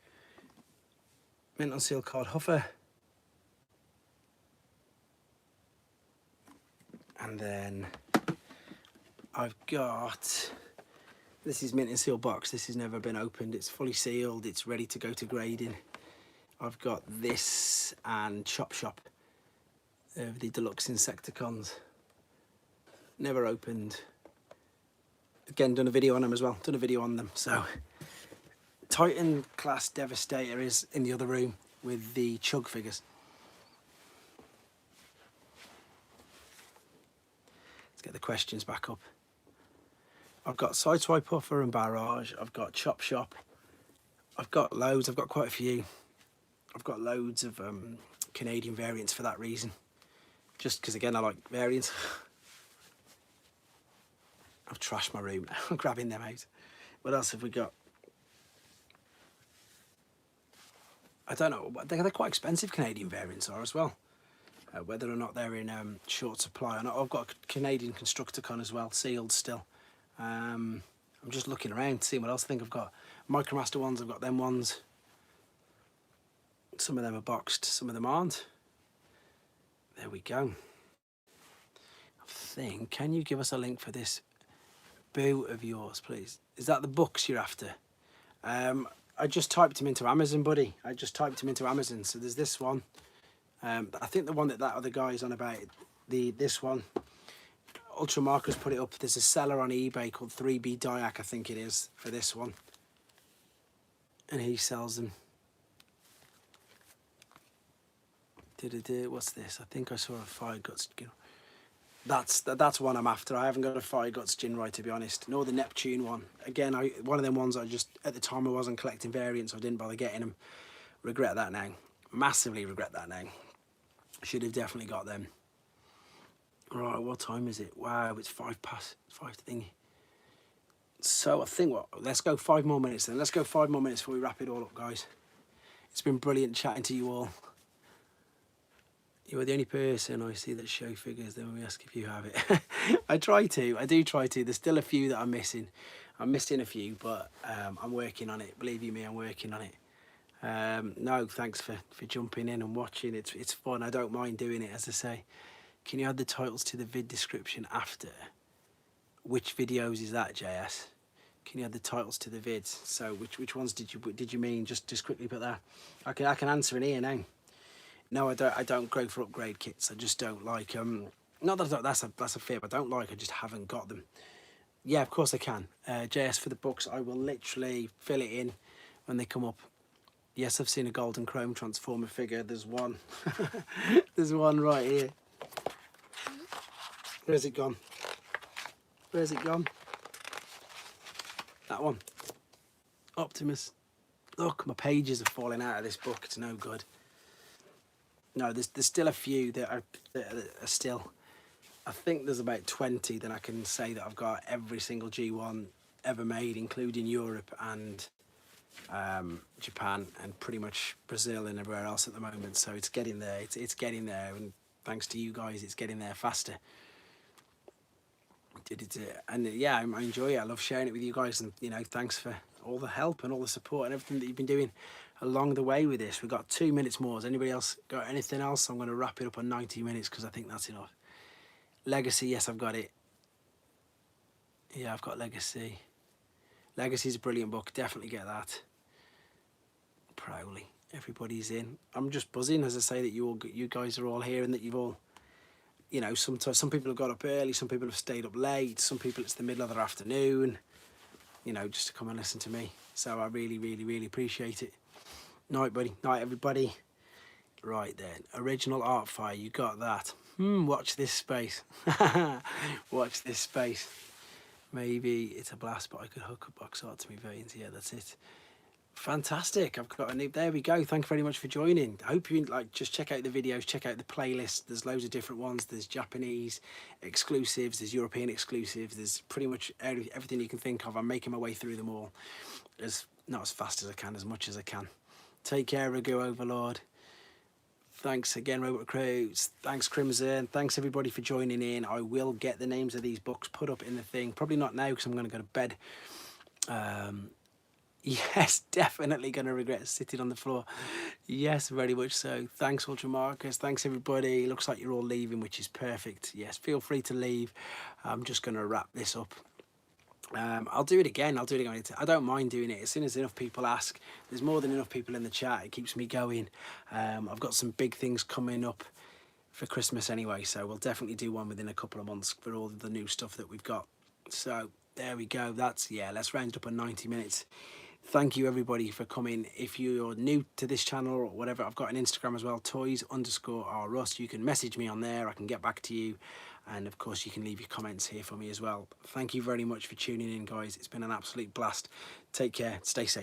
mint on seal card huffer, and then I've got, this is mint and seal box. This has never been opened. It's fully sealed. It's ready to go to grading. I've got this and Chop Shop of the Deluxe Insecticons. Never opened. Again, done a video on them as well. Done a video on them. So Titan class Devastator is in the other room with the Chug figures. Let's get the questions back up. I've got Sideswipe Puffer and Barrage. I've got Chop Shop. I've got loads. I've got quite a few. I've got loads of Canadian variants for that reason. Just because, again, I like variants. I've trashed my room now. I'm grabbing them out. What else have we got? I don't know. They're quite expensive, Canadian variants are as well. Whether or not they're in short supply. And I've got a Canadian Constructicon as well, sealed still. I'm just looking around, seeing what else I think I've got. Micromaster ones, I've got them ones. Some of them are boxed, some of them aren't. There we go. I think, can you give us a link for this boo of yours, please? Is that the books you're after? I just typed them into Amazon, buddy. I just typed them into Amazon. So there's this one. I think the one that other guy's on about, this one. Ultra Marcus put it up. There's a seller on eBay called 3B Dyac, I think it is, for this one. And he sells them. What's this? I think I saw a Fire Guts. That's one I'm after. I haven't got a Fire Guts Jinrai, to be honest, nor the Neptune one. Again, one of them ones I just, at the time I wasn't collecting variants, I didn't bother getting them. Regret that now. Massively regret that now. Should have definitely got them. Right, what time is it? Wow, it's 5 thingy. So I think let's go 5 more minutes then. Let's go 5 more minutes before we wrap it all up, guys. It's been brilliant chatting to you all. You are the only person I see that show figures, then we ask if you have it. I do try to. There's still a few that I'm missing. I'm missing a few, but I'm working on it. Believe you me, I'm working on it. No, thanks for jumping in and watching. It's fun. I don't mind doing it, as I say. Can you add the titles to the vid description after? Which videos is that, JS? Can you add the titles to the vids? So which ones did you mean? Just quickly put that. I can answer in here now. No, I don't go for upgrade kits. I just don't like not that that's a fib. I don't like. I just haven't got them. Yeah, of course I can. JS for the books. I will literally fill it in when they come up. Yes, I've seen a golden chrome transformer figure. There's one. There's one right here. Where's it gone? Where's it gone? That one. Optimus. Look, my pages are falling out of this book. It's no good. No, there's still a few that are still. I think there's about 20 that I can say that I've got every single G1 ever made, including Europe and Japan and pretty much Brazil and everywhere else at the moment. So it's getting there. It's getting there, and thanks to you guys, it's getting there faster. And yeah, I enjoy it. I love sharing it with you guys, and thanks for all the help and all the support and everything that you've been doing along the way with this. We've got 2 minutes more. Has anybody else got anything else? I'm going to wrap it up on 90 minutes because I think that's enough. Legacy, yes, I've got it. Yeah, I've got Legacy. Legacy's a brilliant book. Definitely get that. Proudly, everybody's in. I'm just buzzing, as I say, that you guys are all here and that you've all, sometimes some people have got up early, some people have stayed up late, some people it's the middle of their afternoon, just to come and listen to me. So I really, really, really appreciate it. Night, buddy. Night, everybody. Right then, original art fire. You got that. Watch this space. Watch this space. Maybe it's a blast, but I could hook a box art to me veins. Yeah, that's it. Fantastic. I've got a new. There we go. Thank you very much for joining. I hope you just check out the videos, check out the playlist. There's loads of different ones. There's Japanese exclusives, there's European exclusives, there's pretty much everything you can think of. I'm making my way through them all. Not as fast as I can, as much as I can. Take care, Ragu Overlord. Thanks again, Robot Crowds. Thanks, Crimson. Thanks, everybody, for joining in. I will get the names of these books put up in the thing. Probably not now, because I'm going to go to bed. Yes, definitely going to regret sitting on the floor. Yes, very much so. Thanks, Ultra Marcus. Thanks, everybody. Looks like you're all leaving, which is perfect. Yes, feel free to leave. I'm just going to wrap this up. I'll do it again. I don't mind doing it as soon as enough people ask. There's more than enough people in the chat. It keeps me going. I've got some big things coming up for Christmas anyway, so we'll definitely do one within a couple of months for all the new stuff that we've got. So there we go. Let's round up on 90 minutes. Thank you everybody for coming. If you're new to this channel or whatever, I've got an Instagram as well, toys_r_Russ. You can message me on there, I can get back to you. And of course you can leave your comments here for me as well. Thank you very much for tuning in, guys. It's been an absolute blast. Take care, stay safe.